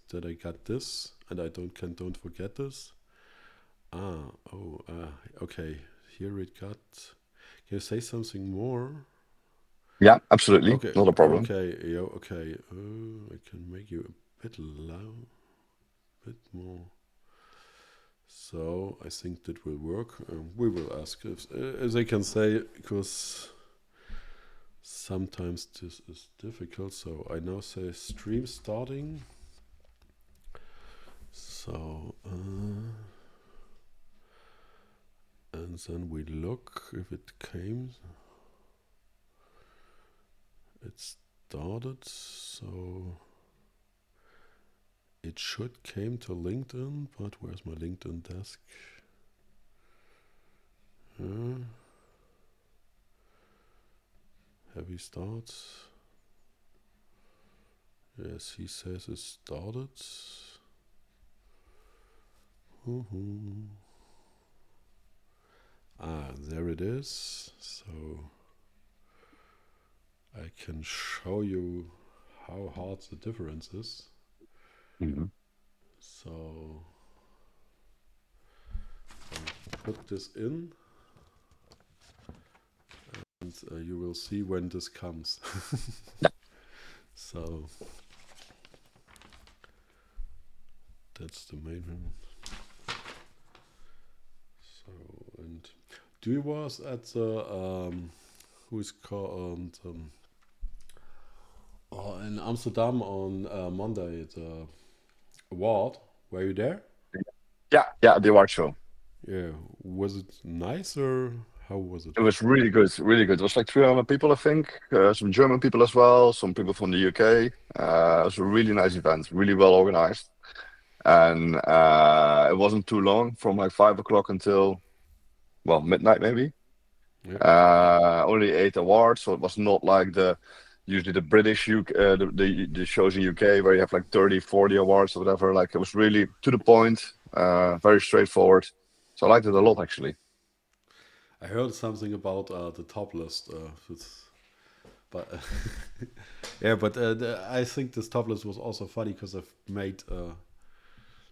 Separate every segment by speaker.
Speaker 1: that I got this, and I don't forget this. Okay. Here it got. Can you say something more?
Speaker 2: Yeah, absolutely.
Speaker 1: Okay,
Speaker 2: Not a problem.
Speaker 1: okay, yeah, okay. I can make you a bit loud, bit more. So I think that will work. We will ask if they can say, because sometimes this is difficult. So I now say stream starting. So and then we look if it came. It started, so it should came to LinkedIn, but where's my LinkedIn desk? Heavy starts. Yes, he says it started. There it is. So I can show you how hard the difference is.
Speaker 2: Mm-hmm.
Speaker 1: So I'll put this in, and you will see when this comes. So that's the main one. So, and do you was at the who's called in Amsterdam on Monday the award? Were you there?
Speaker 2: Yeah, the award show.
Speaker 1: Yeah. Was it nice or how was it?
Speaker 2: It was really good, really good. It was like 300 people, I think. Some German people as well, some people from the UK. It was a really nice event, really well organized. And it wasn't too long, from like 5 o'clock until, well, midnight maybe.
Speaker 1: Yeah.
Speaker 2: Only 8 awards, so it was not like the usually the British UK, the shows in UK where you have like 30, 40 awards or whatever. Like it was really to the point, very straightforward. So I liked it a lot actually.
Speaker 1: I heard something about the top list. But yeah, but I think this top list was also funny because I've made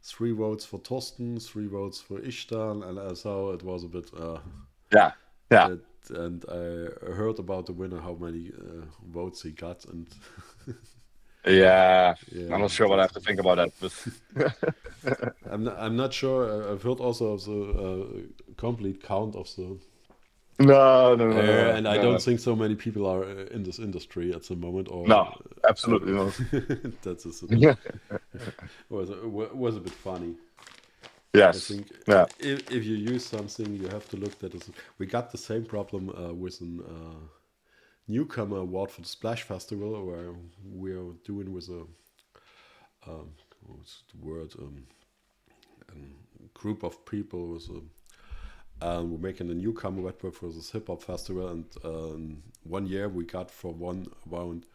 Speaker 1: 3 votes for Torsten, 3 votes for Ishtan, and so it was a bit
Speaker 2: Yeah, yeah,
Speaker 1: that. And I heard about the winner, how many votes he got, and
Speaker 2: yeah. I'm
Speaker 1: yeah,
Speaker 2: not sure what I have to think about that, but
Speaker 1: I'm not sure. I've heard also of the complete count of the.
Speaker 2: no, no, no, no,
Speaker 1: And I
Speaker 2: no,
Speaker 1: don't
Speaker 2: no,
Speaker 1: think so many people are in this industry at the moment, or
Speaker 2: no, absolutely not.
Speaker 1: that's just a bit was a bit funny. I
Speaker 2: Yes,
Speaker 1: think
Speaker 2: yeah,
Speaker 1: if you use something, you have to look that is. We got the same problem with an newcomer award for the Splash Festival, where we are doing with a what's the word a group of people with a. We're making a newcomer website for this hip hop festival, and 1 year we got for one around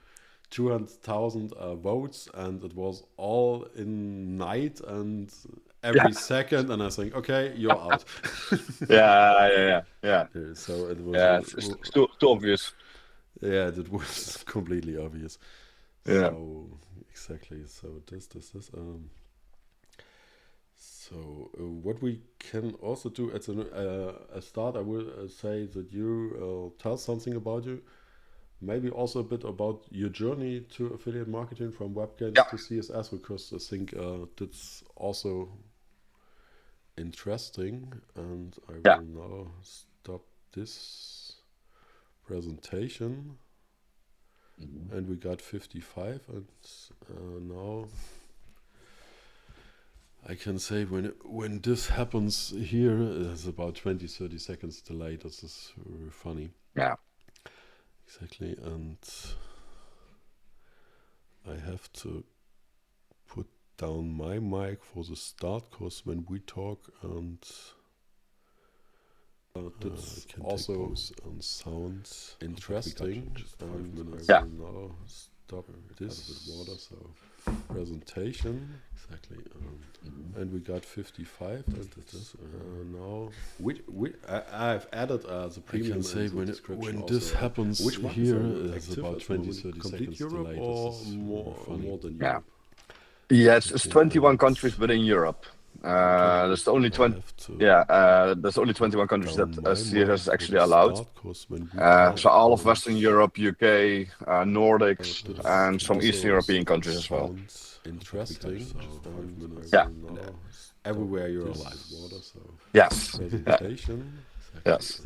Speaker 1: 200,000 votes, and it was all in night and
Speaker 2: yeah,
Speaker 1: every second, and I think, okay, you're out.
Speaker 2: yeah, yeah, yeah, yeah.
Speaker 1: So it was,
Speaker 2: Yeah, it's too obvious.
Speaker 1: yeah, that was completely obvious.
Speaker 2: Yeah.
Speaker 1: So exactly. So this. So what we can also do at a start, I will say that you tell something about you. Maybe also a bit about your journey to affiliate marketing from Webgains
Speaker 2: Yeah,
Speaker 1: to CSS, because I think that's also interesting. And I
Speaker 2: yeah.
Speaker 1: will now stop this presentation.
Speaker 2: Mhm.
Speaker 1: And we got 55. And now I can say when this happens here, it's about 20-30 seconds delayed. This is very funny.
Speaker 2: Yeah.
Speaker 1: Exactly. And I have to put down my mic for the start, because when we talk, and that's also on sounds interesting. And I
Speaker 2: Yeah.
Speaker 1: will now stop this water. So presentation exactly.
Speaker 2: Mhm.
Speaker 1: And we got 55. And this now I've added the premium. I can say when this happens here, it's about 20-30 seconds delayed. This is more than
Speaker 2: Yeah.
Speaker 1: Europe.
Speaker 2: Yeah, it's 21 countries within Europe. There's only 20. There's only 21 countries that CSS is actually allowed. So all of Western Europe, UK, Nordics, and some Eastern European countries as well.
Speaker 1: Interesting.
Speaker 2: Yeah.
Speaker 1: Everywhere you're alive.
Speaker 2: Yes.
Speaker 1: Presentation.
Speaker 2: Yes.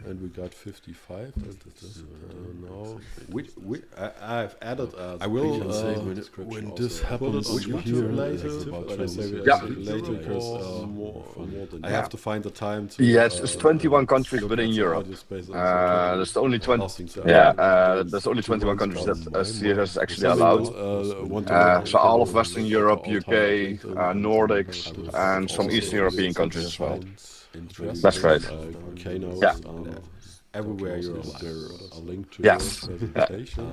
Speaker 1: And we got 55. Now, I've added. I will say when this happens here later. But I say later because I have to find the time to.
Speaker 2: Yes, it's 21 countries within Europe. There's only 20. There's only 21 countries that CSS is actually allowed. So all of Western Europe, UK, Nordics, and some Eastern European countries as well. That's right. Yeah.
Speaker 1: Everywhere you're alive. There a link to
Speaker 2: Yes.
Speaker 1: presentation.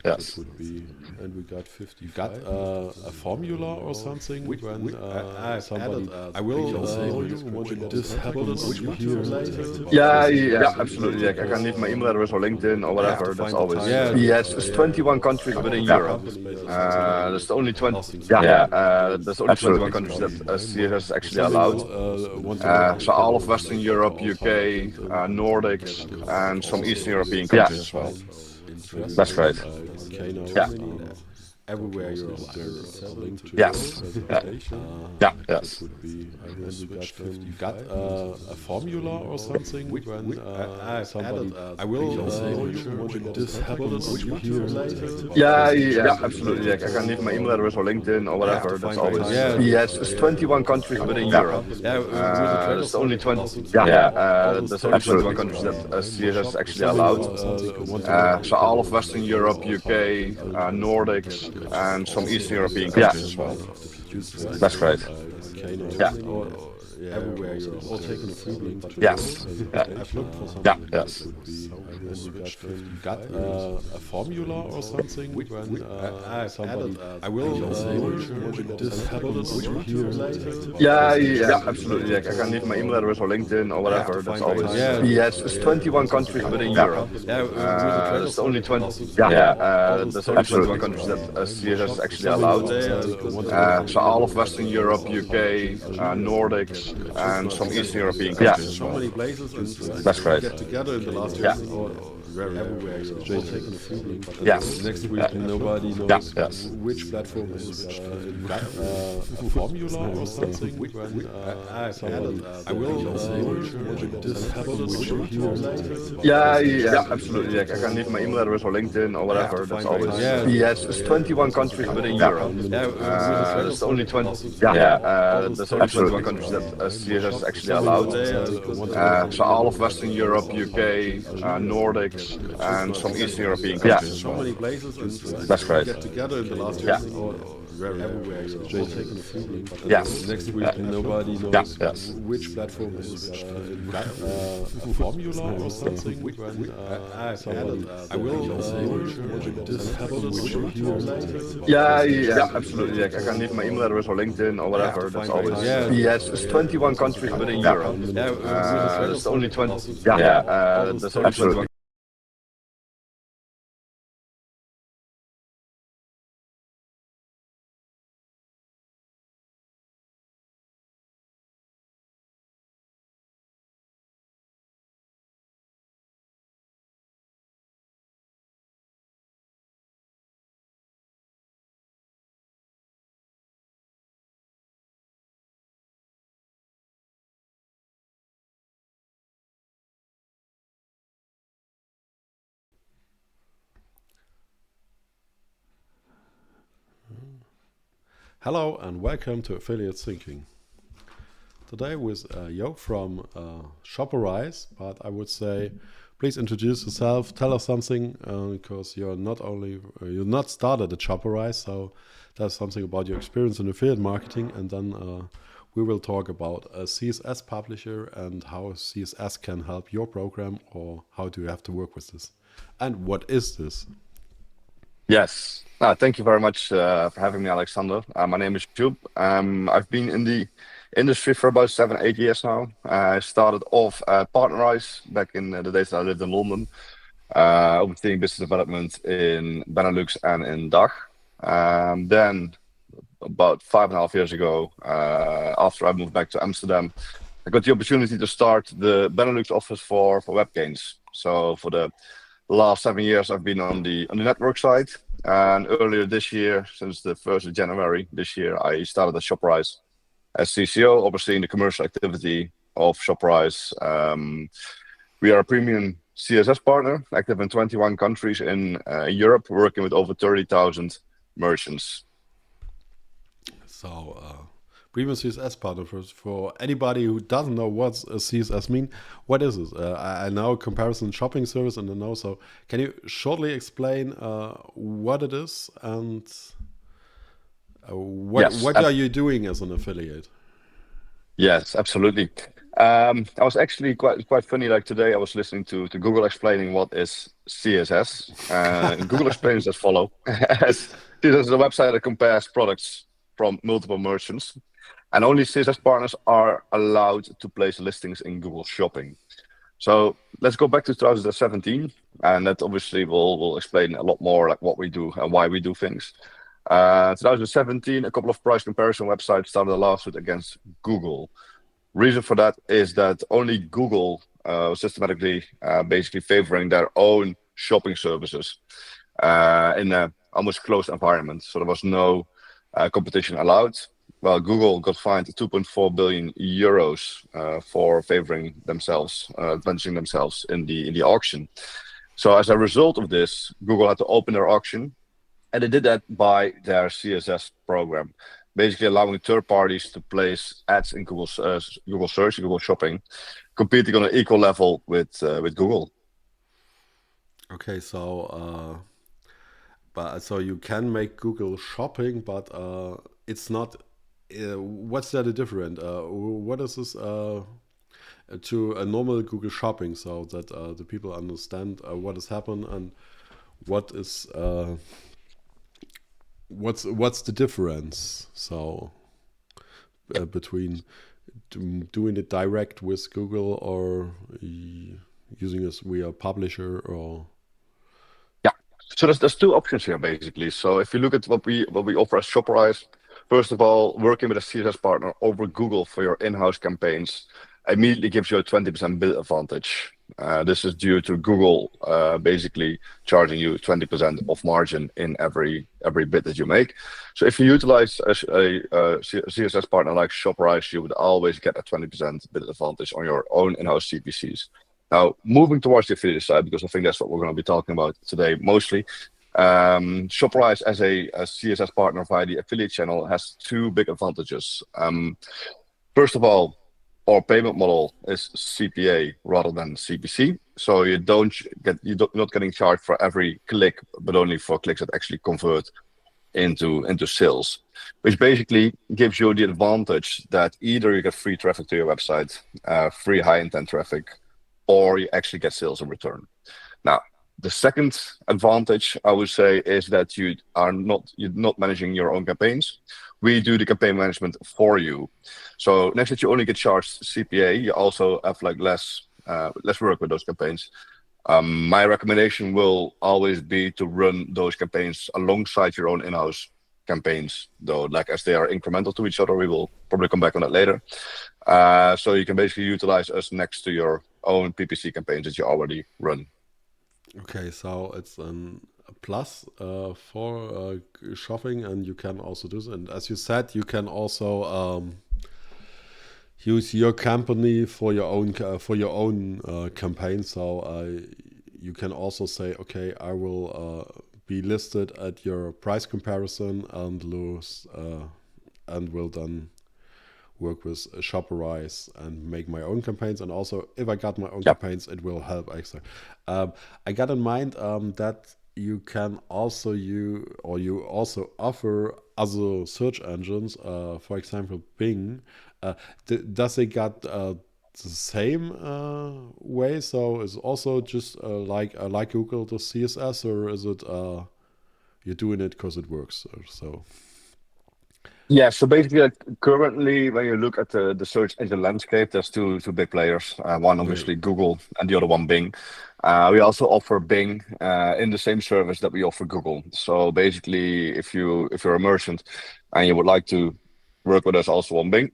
Speaker 2: Yes.
Speaker 1: Would be, and we got 50. You got a formula or something when somebody. I will say when this happens here later.
Speaker 2: Yeah, absolutely. I can leave my email address or LinkedIn or whatever. That's always. Yes, it's 21 countries within Europe. There's only 20. There's only 21 countries that CSS is actually allowed. So all of Western Europe, UK, Nordics, and some Eastern European countries as well. That's right. Yeah.
Speaker 1: Everywhere you're alive. There a link to
Speaker 2: Yes.
Speaker 1: presentation.
Speaker 2: Yes.
Speaker 1: Would be, you got a formula or something when somebody. I will say when this happens here later.
Speaker 2: Yeah, absolutely. I can leave my email address or LinkedIn or whatever. That's always. Yes, it's 21 countries within Europe. There's only 20. There's only 21 countries that CSS is actually allowed. So all of Western Europe, UK, Nordics, and some Eastern European countries as well. That's right. Yeah.
Speaker 1: Everywhere you're all taking a free link.
Speaker 2: Yes.
Speaker 1: I've looked for something.
Speaker 2: Yes.
Speaker 1: You got a formula or something when somebody. I will say when this happens here later.
Speaker 2: Yeah, absolutely. I can leave my email address or LinkedIn or whatever. That's always. Yes, it's 21 countries within Europe. There's only 20. There's only 21 countries that CSS is actually allowed. So all of Western Europe, UK, Nordics, and some Eastern European countries as well.
Speaker 1: So many places.
Speaker 2: That's right.
Speaker 1: Get together in the last year. Everywhere you're all taking a free link.
Speaker 2: Yes.
Speaker 1: Next week nobody knows which platform is a formula or something when somebody. I will say when this happens here later.
Speaker 2: Yeah, absolutely. I can leave my email address or LinkedIn or whatever. That's always. Yes, it's 21 countries within Europe. There's only 20. There's only 21 countries that CSS is actually allowed. So all of Western Europe, UK, Nordics, and some Eastern European countries as well.
Speaker 1: So many places.
Speaker 2: That's right.
Speaker 1: Get together in the last year. Everywhere you're all taking a free link.
Speaker 2: Yes.
Speaker 1: Next week nobody knows which platform is a formula or something when somebody. I will say when this happens here later.
Speaker 2: Yeah, absolutely. I can leave my email address or LinkedIn or whatever. That's always. Yes, it's 21 countries within Europe. There's only 20. There's only 21.
Speaker 1: Hello and welcome to Affiliate Thinking. Today with Joep from Shoparize, but I would say please introduce yourself, tell us something, because you're not started at Shoparize, so tell us something about your experience in affiliate marketing, and then we will talk about a CSS publisher and how CSS can help your program, or how do you have to work with this, and what is this?
Speaker 2: Yes. Thank you very much for having me, Alexander. My name is Joep. I've been in the industry for about 7-8 years now. I started off at Partnerize back in the days that I lived in London, overseeing business development in Benelux and in DACH. Then about 5.5 years ago, after I moved back to Amsterdam, I got the opportunity to start the Benelux office for Webgains. So for the last 7 years, I've been on the network side. And earlier this year, since the 1st of January this year, I started at Shoparize as CCO, overseeing the commercial activity of Shoparize. We are a premium CSS partner, active in 21 countries in Europe, working with over 30,000 merchants.
Speaker 1: So, Premium CSS partner for anybody who doesn't know what's a CSS mean, what is it? I know comparison shopping service and I know. So, can you shortly explain what it is and what
Speaker 2: Yes,
Speaker 1: are you doing as an affiliate?
Speaker 2: yes, absolutely. I was actually quite funny. Like today, I was listening to Google explaining what is CSS. Google explains as follow: as CSS is a website that compares products from multiple merchants, and only CSS partners are allowed to place listings in Google Shopping. So let's go back to 2017, and that obviously will explain a lot more like what we do and why we do things. 2017, a couple of price comparison websites started a lawsuit against Google. Reason for that is that only Google systematically basically favoring their own shopping services in a almost closed environment. So there was no competition allowed. Well, Google got fined 2.4 billion euros for favoring themselves, advancing themselves in the auction. So as a result of this, Google had to open their auction, and they did that by their CSS program, basically allowing third parties to place ads in Google Search, Google Shopping, competing on an equal level with Google.
Speaker 1: Okay, so but so you can make Google Shopping, but it's not. What's that different? What is this to a normal Google Shopping, so that the people understand what has happened and what is what's the difference? So between doing it direct with Google or using us via publisher or
Speaker 2: Yeah. So there's two options here basically. So if you look at what we offer as Shoparize, first of all, working with a CSS partner over Google for your in-house campaigns immediately gives you a 20% bid advantage. This is due to Google basically charging you 20% of margin in every bid that you make. So if you utilize a CSS partner like Shoparize, you would always get a 20% bid advantage on your own in-house CPCs. Now, moving towards the affiliate side, because I think that's what we're going to be talking about today mostly. Shoparize as a CSS partner via the affiliate channel has two big advantages. First of all, our payment model is CPA rather than CPC, so you're not getting charged for every click, but only for clicks that actually convert into sales, which basically gives you the advantage that either you get free traffic to your website, free high intent traffic, or you actually get sales in return. Now, the second advantage I would say is that you're not managing your own campaigns. We do the campaign management for you. So next that you only get charged CPA, you also have like less work with those campaigns. My recommendation will always be to run those campaigns alongside your own in-house campaigns, though, like as they are incremental to each other. We will probably come back on that later. So you can basically utilize us next to your own PPC campaigns that you already run.
Speaker 1: okay, so it's a plus for shopping, and you can also do this. And as you said, you can also use your company for your own campaign. So you can also say, okay, I will be listed at your price comparison and will then work with Shoparize and make my own campaigns. And also, if I got my own campaigns, it will help extra. I got in mind that you can also you also offer other search engines, for example, Bing. Does it got the same way? So is also just like Google the CSS, or is it you're doing it because it works? So.
Speaker 2: Yeah, so basically, like, currently, when you look at the search engine landscape, there's two big players. One obviously Google, and the other one Bing. We also offer Bing in the same service that we offer Google. So basically, if you're a merchant, and you would like to work with us also on Bing,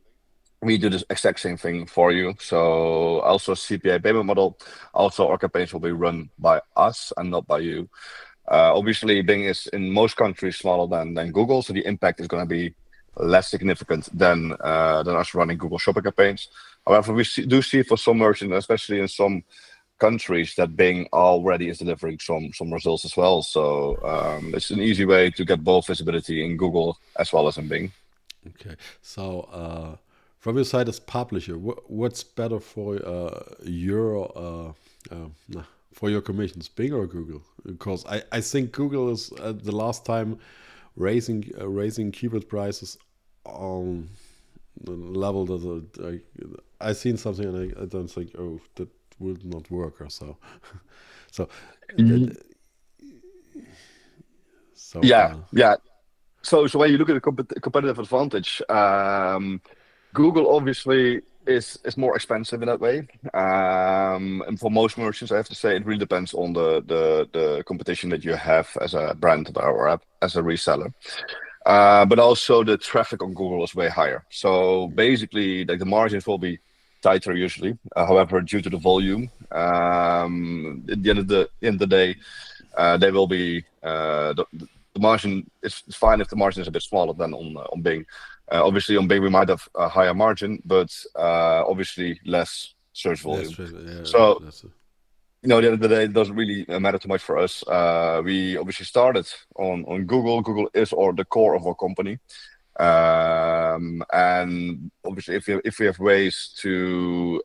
Speaker 2: we do this exact same thing for you. So also CPA payment model. Also, our campaigns will be run by us and not by you. Obviously, Bing is in most countries smaller than Google, so the impact is going to be less significant than us running Google Shopping campaigns. However, we do see for some merchants, especially in some countries, that Bing already is delivering some results as well. So it's an easy way to get both visibility in Google as well as in Bing.
Speaker 1: Okay, so from your side as publisher, what's better for nah, for your commissions, Bing or Google? Because I think Google is the last time raising keyword prices on the level that I seen something and I don't think, oh, that would not work or so. So
Speaker 2: Mhm.
Speaker 1: so
Speaker 2: Yeah, yeah. So when you look at the competitive advantage, Google obviously is more expensive in that way. And for most merchants, I have to say it really depends on the competition that you have as a brand or as a reseller. But also the traffic on Google is way higher. So basically, like the margins will be tighter usually. However, due to the volume, at the end of the day, they will be the margin is fine if the margin is a bit smaller than on Bing. Obviously, on Bing we might have a higher margin, but obviously less search volume.
Speaker 1: yeah,
Speaker 2: So
Speaker 1: that's
Speaker 2: at the end of the day, it doesn't really matter too much for us. We obviously started on Google. Google is the core of our company. And obviously, if we have ways to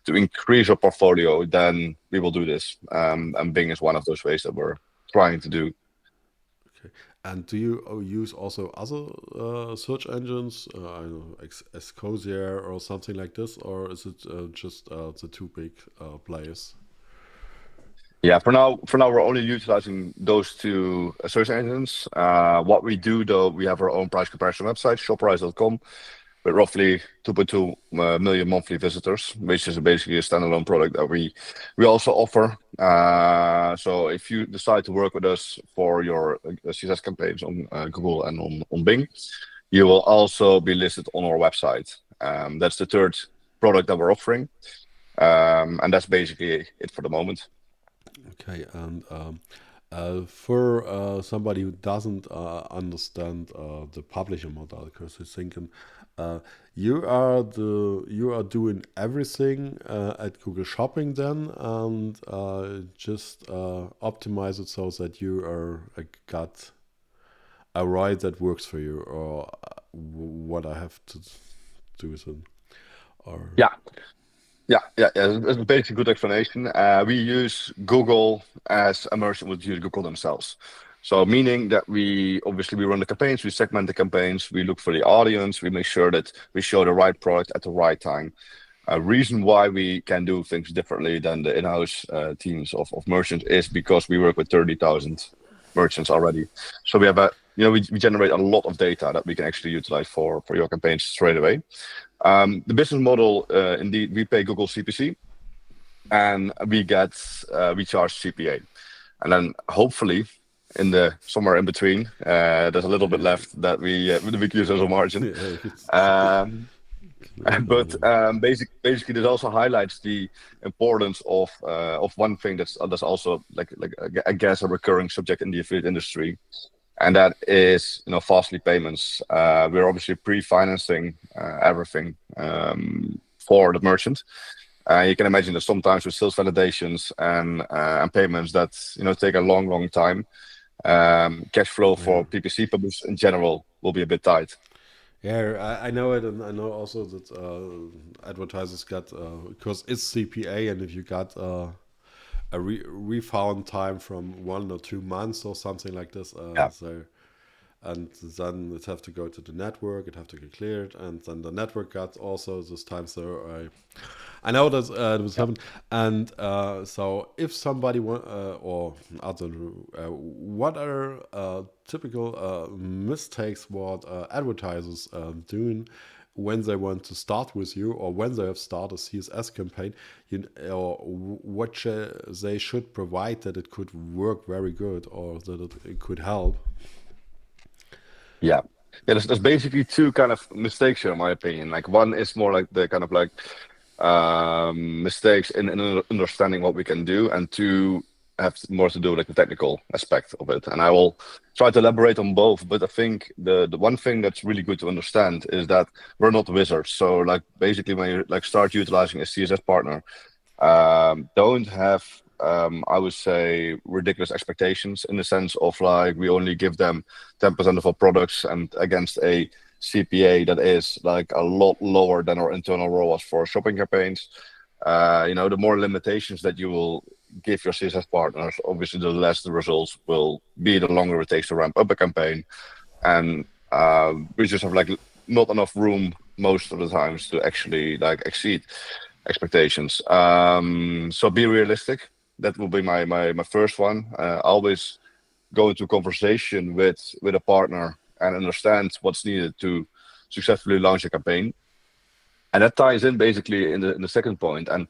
Speaker 2: increase our portfolio, then we will do this. And Bing is one of those ways that we're trying to do.
Speaker 1: okay. And do you use also other search engines? I don't know, Escosier or something like this, or is it just the two big players?
Speaker 2: Yeah, for now, we're only utilizing those two search engines. What we do, though, we have our own price comparison website, shoparize.com, with roughly 2.2 million monthly visitors, which is basically a standalone product that we also offer. So if you decide to work with us for your CSS campaigns on Google and on Bing, you will also be listed on our website. That's the third product that we're offering, and that's basically it for the moment.
Speaker 1: Okay, and for somebody who doesn't understand the publisher model, because he's thinking, uh, you are doing everything at Google Shopping then, and just optimize it so that you are got a ride that works for you, or what I have to do then, or
Speaker 2: Yeah, yeah. That's a basically good explanation. We use Google as a merchant would use Google themselves. So meaning that we run the campaigns, we segment the campaigns, we look for the audience, we make sure that we show the right product at the right time. A reason why we can do things differently than the in-house teams of merchants is because we work with 30,000 merchants already. So we have we generate a lot of data that we can actually utilize for your campaigns straight away. The business model, indeed, we pay Google CPC and we charge CPA, and then hopefully in the somewhere in between, there's a little bit left that we use as a margin.
Speaker 1: yeah, it's
Speaker 2: Um, but
Speaker 1: no.
Speaker 2: basically, this also highlights the importance of one thing that's also like I guess a recurring subject in the affiliate industry, and that is fastly payments. We're obviously pre-financing everything for the merchant. You can imagine that sometimes with sales validations and payments that take a long time. Cash flow
Speaker 1: Yeah.
Speaker 2: for PPC publishers in general will be a bit tight.
Speaker 1: Yeah, I know it, and I know also that advertisers got because it's CPA, and if you got a refund time from 1 or 2 months or something like this,
Speaker 2: Yeah.
Speaker 1: so and then it have to go to the network, it have to get cleared, and then the network got also this time. So I know that it was
Speaker 2: Yeah.
Speaker 1: happened, and so if somebody want or other, what are typical mistakes what advertisers doing when they want to start with you, or when they have started a CSS campaign, or what they should provide that it could work very good, or that it could help.
Speaker 2: Yeah. Yeah, there's basically two kind of mistakes here, in my opinion. Like one is more like the kind of like mistakes in understanding what we can do, and two have more to do with like the technical aspect of it. And I will try to elaborate on both. But I think the one thing that's really good to understand is that we're not wizards. So like basically when you like start utilizing a CSS partner, don't have I would say ridiculous expectations in the sense of like we only give them 10% of our products and against a CPA that is like a lot lower than our internal ROAS for shopping campaigns. The more limitations that you will give your CSS partners, obviously the less the results will be, the longer it takes to ramp up a campaign. And we just have like not enough room most of the times to actually like exceed expectations. So be realistic. That will be my first one. Always go into conversation with a partner and understand what's needed to successfully launch a campaign. And that ties in basically in the second point. And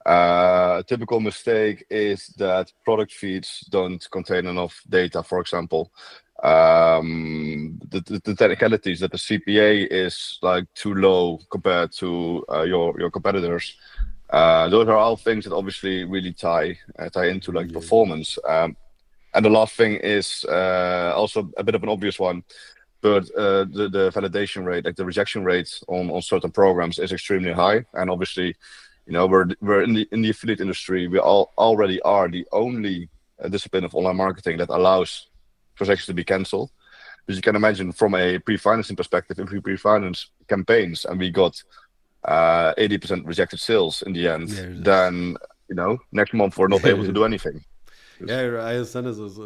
Speaker 2: a typical mistake is that product feeds don't contain enough data, for example. The technicalities that the CPA is like too low compared to your competitors. Those are all things that obviously really tie into like
Speaker 1: Yeah.
Speaker 2: performance. And the last thing is also a bit of an obvious one, but the validation rate, like the rejection rate on certain programs, is extremely high. And obviously, we're in the affiliate industry. We already are the only discipline of online marketing that allows transactions to be cancelled. Because you can imagine from a pre-financing perspective, if we pre-finance campaigns and we got 80% rejected sales in the end,
Speaker 1: Yeah,
Speaker 2: then next month we're not able to
Speaker 1: that's
Speaker 2: do anything.
Speaker 1: yeah, I understand this is.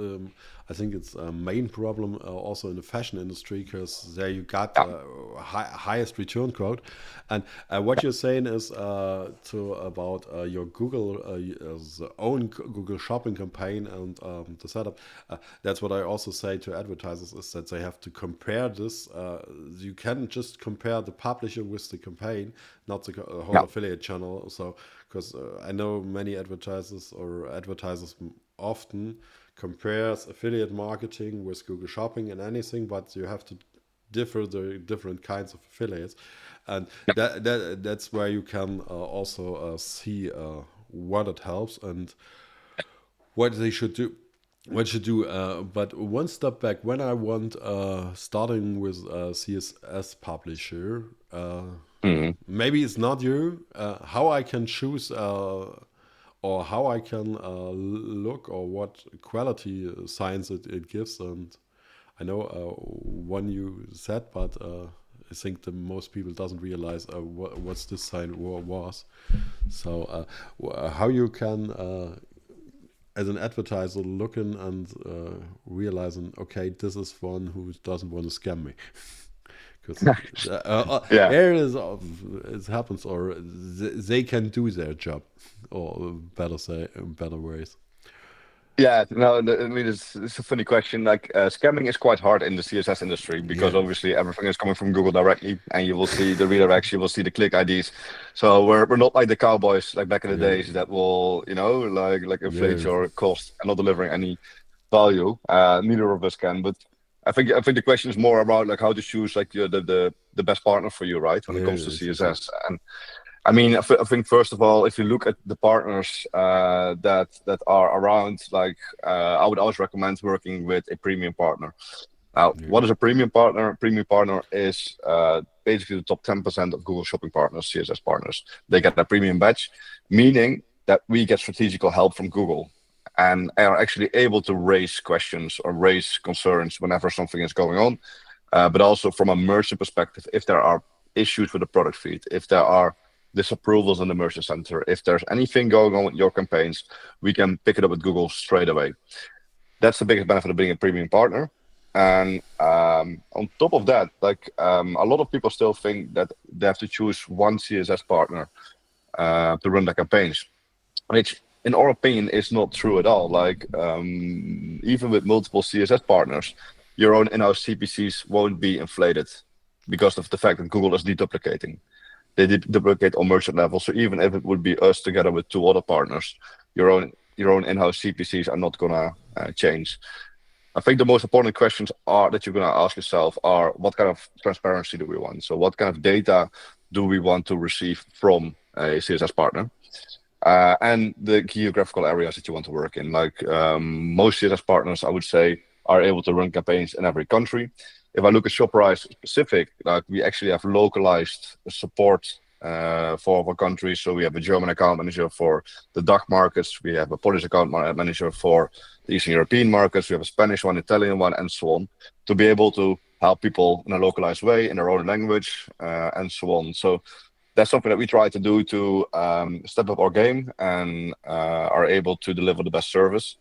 Speaker 1: I think it's a main problem also in the fashion industry because there you got
Speaker 2: Yeah,
Speaker 1: highest return quote, and what you're saying is to about your Google own Google Shopping campaign and the setup. That's what I also say to advertisers is that they have to compare this. You can just compare the publisher with the campaign, not the whole
Speaker 2: yeah,
Speaker 1: affiliate channel. So because I know many advertisers or advertisers often compares affiliate marketing with Google Shopping and anything, but you have to differ the different kinds of affiliates, and
Speaker 2: yeah,
Speaker 1: that's where you can also see what it helps and what they should do. What should do, but one step back. When I want starting with a CSS publisher,
Speaker 2: mhm,
Speaker 1: maybe it's not you. How I can choose or how I can look or what quality signs it gives. And I know one you said, but I think the most people doesn't realize what's this sign was. So how you can, as an advertiser, looking and realizing, okay, this is one who doesn't want to scam me. Because
Speaker 2: yeah.
Speaker 1: here it happens, or they can do their job, or better say, in better ways.
Speaker 2: Yeah, no, I mean, it's a funny question. Like, scamming is quite hard in the CSS industry because
Speaker 1: Yeah,
Speaker 2: obviously everything is coming from Google directly, and you will see the redirects, you will see the click IDs. So we're not like the cowboys like back in the
Speaker 1: yeah,
Speaker 2: days that will, like inflate
Speaker 1: yeah,
Speaker 2: your cost and not delivering any value. Neither of us can. But I think the question is more about like how to choose like the best partner for you, right? When it
Speaker 1: yeah.
Speaker 2: comes to
Speaker 1: Exactly.
Speaker 2: CSS. And I mean, I think first of all, if you look at the partners that are around, like I would always recommend working with a premium partner. Now,
Speaker 1: Yeah,
Speaker 2: what is a premium partner? A premium partner is basically the top 10% of Google Shopping partners, CSS partners. They get a premium badge, meaning that we get strategical help from Google and are actually able to raise questions or raise concerns whenever something is going on. But also from a merchant perspective, if there are issues with the product feed, if there are disapprovals in the merchant center, if there's anything going on with your campaigns, we can pick it up with Google straight away. That's the biggest benefit of being a premium partner. And on top of that, like a lot of people still think that they have to choose one CSS partner to run their campaigns, which in our opinion is not true at all. Like even with multiple CSS partners, your own in-house CPCs won't be inflated because of the fact that Google is deduplicating. They duplicate on merchant level. So even if it would be us together with two other partners, your own in-house CPCs are not gonna change. I think the most important questions are that you're going to ask yourself are what kind of transparency do we want? So what kind of data do we want to receive from a CSS partner? And the geographical areas that you want to work in. Like most CSS partners, I would say, are able to run campaigns in every country. If I look at Shoparize specific, like we actually have localized support for our countries. So we have a German account manager for the DACH markets. We have a Polish account manager for the Eastern European markets. We have a Spanish one, Italian one, and so on, to be able to help people in a localized way in their own language and so on. So that's something that we try to do to step up our game and are able to deliver the best service.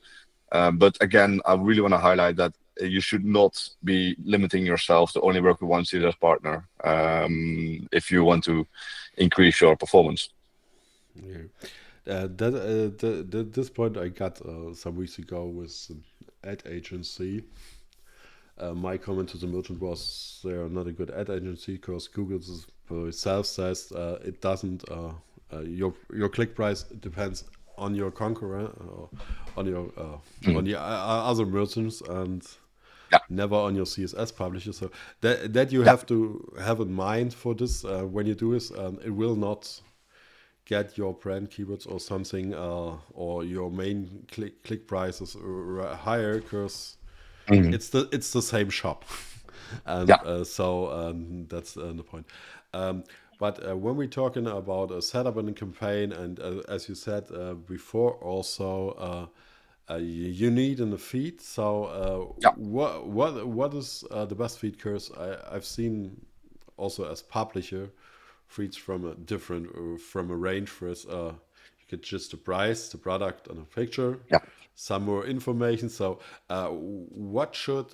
Speaker 2: But again, I really want to highlight that you should not be limiting yourself to only work with one CSS partner if you want to increase your performance.
Speaker 1: Yeah. This point I got some weeks ago with an ad agency. My comment to the merchant was they are not a good ad agency because Google itself says it doesn't. Your click price depends on your concurrent, on your on
Speaker 2: Mhm.
Speaker 1: the other merchants, and
Speaker 2: Yeah,
Speaker 1: never on your CSS publisher. So that you
Speaker 2: yeah,
Speaker 1: have to have in mind for this when you do this. It will not get your brand keywords or something, or your main click prices higher because
Speaker 2: mhm,
Speaker 1: it's the same shop, and
Speaker 2: yeah,
Speaker 1: that's the point. Um, but when we're talking about a setup and a campaign, and as you said before, also you need in the feed. So
Speaker 2: yeah.
Speaker 1: what is the best feed? Because I've seen also as publisher feeds from a different from a range. First, you get just the price, the product, and a picture,
Speaker 2: Yeah.
Speaker 1: some more information. So what should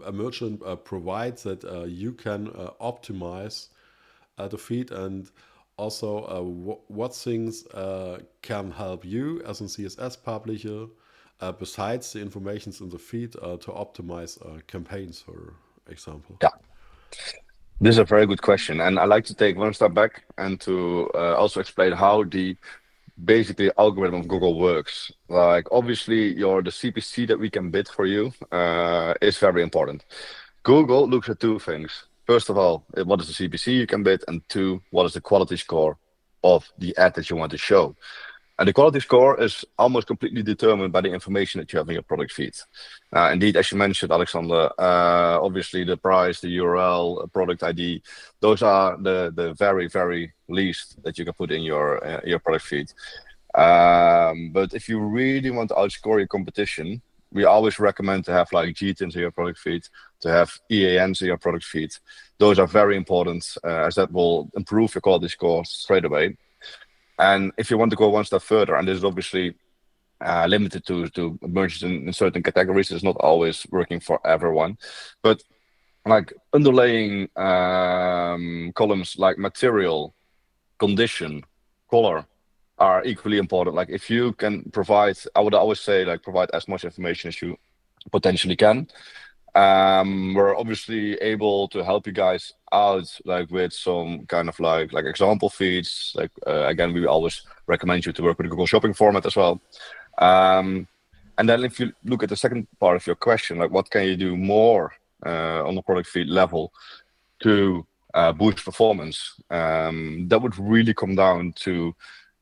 Speaker 1: a merchant provides that you can optimize the feed, and also what things can help you as a CSS publisher besides the informations in the feed to optimize campaigns, for example.
Speaker 2: Yeah. This is a very good question, and I like to take one step back and to also explain how the basically algorithm of Google works. Like obviously the CPC that we can bid for you is very important. Google looks at two things. First of all, what is the CPC you can bid, and two, what is the quality score of the ad that you want to show. And the quality score is almost completely determined by the information that you have in your product feed. Indeed, as you mentioned, Alexander, obviously the price, the URL, product ID, those are the very, very least that you can put in your product feed. But if you really want to outscore your competition, we always recommend to have like GTINs in your product feed, to have EANs in your product feed. Those are very important as that will improve your quality score straight away. And if you want to go one step further, and this is obviously limited to merchants in certain categories, it's not always working for everyone. But like underlying columns like material, condition, color are equally important. Like if you can provide, I would always say like provide as much information as you potentially can. We're obviously able to help you guys out like with some kind of like example feeds. Like again, we always recommend you to work with the Google Shopping format as well. Um, and then if you look at the second part of your question, like what can you do more on the product feed level to boost performance? That would really come down to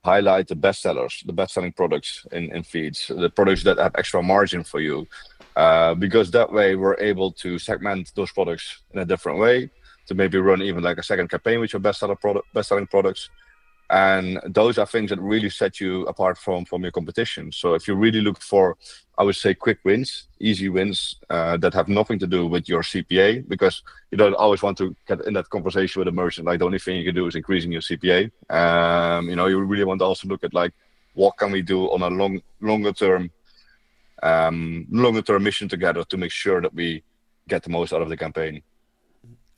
Speaker 2: highlight the best sellers, the best selling products in feeds, the products that have extra margin for you. Because that way we're able to segment those products in a different way to maybe run even like a second campaign with your best selling products. And those are things that really set you apart from your competition. So if you really look for, I would say, quick wins, easy wins that have nothing to do with your CPA, because you don't always want to get in that conversation with a merchant. Like the only thing you can do is increasing your CPA. You really want to also look at like what can we do on a longer term mission together to make sure that we get the most out of the campaign.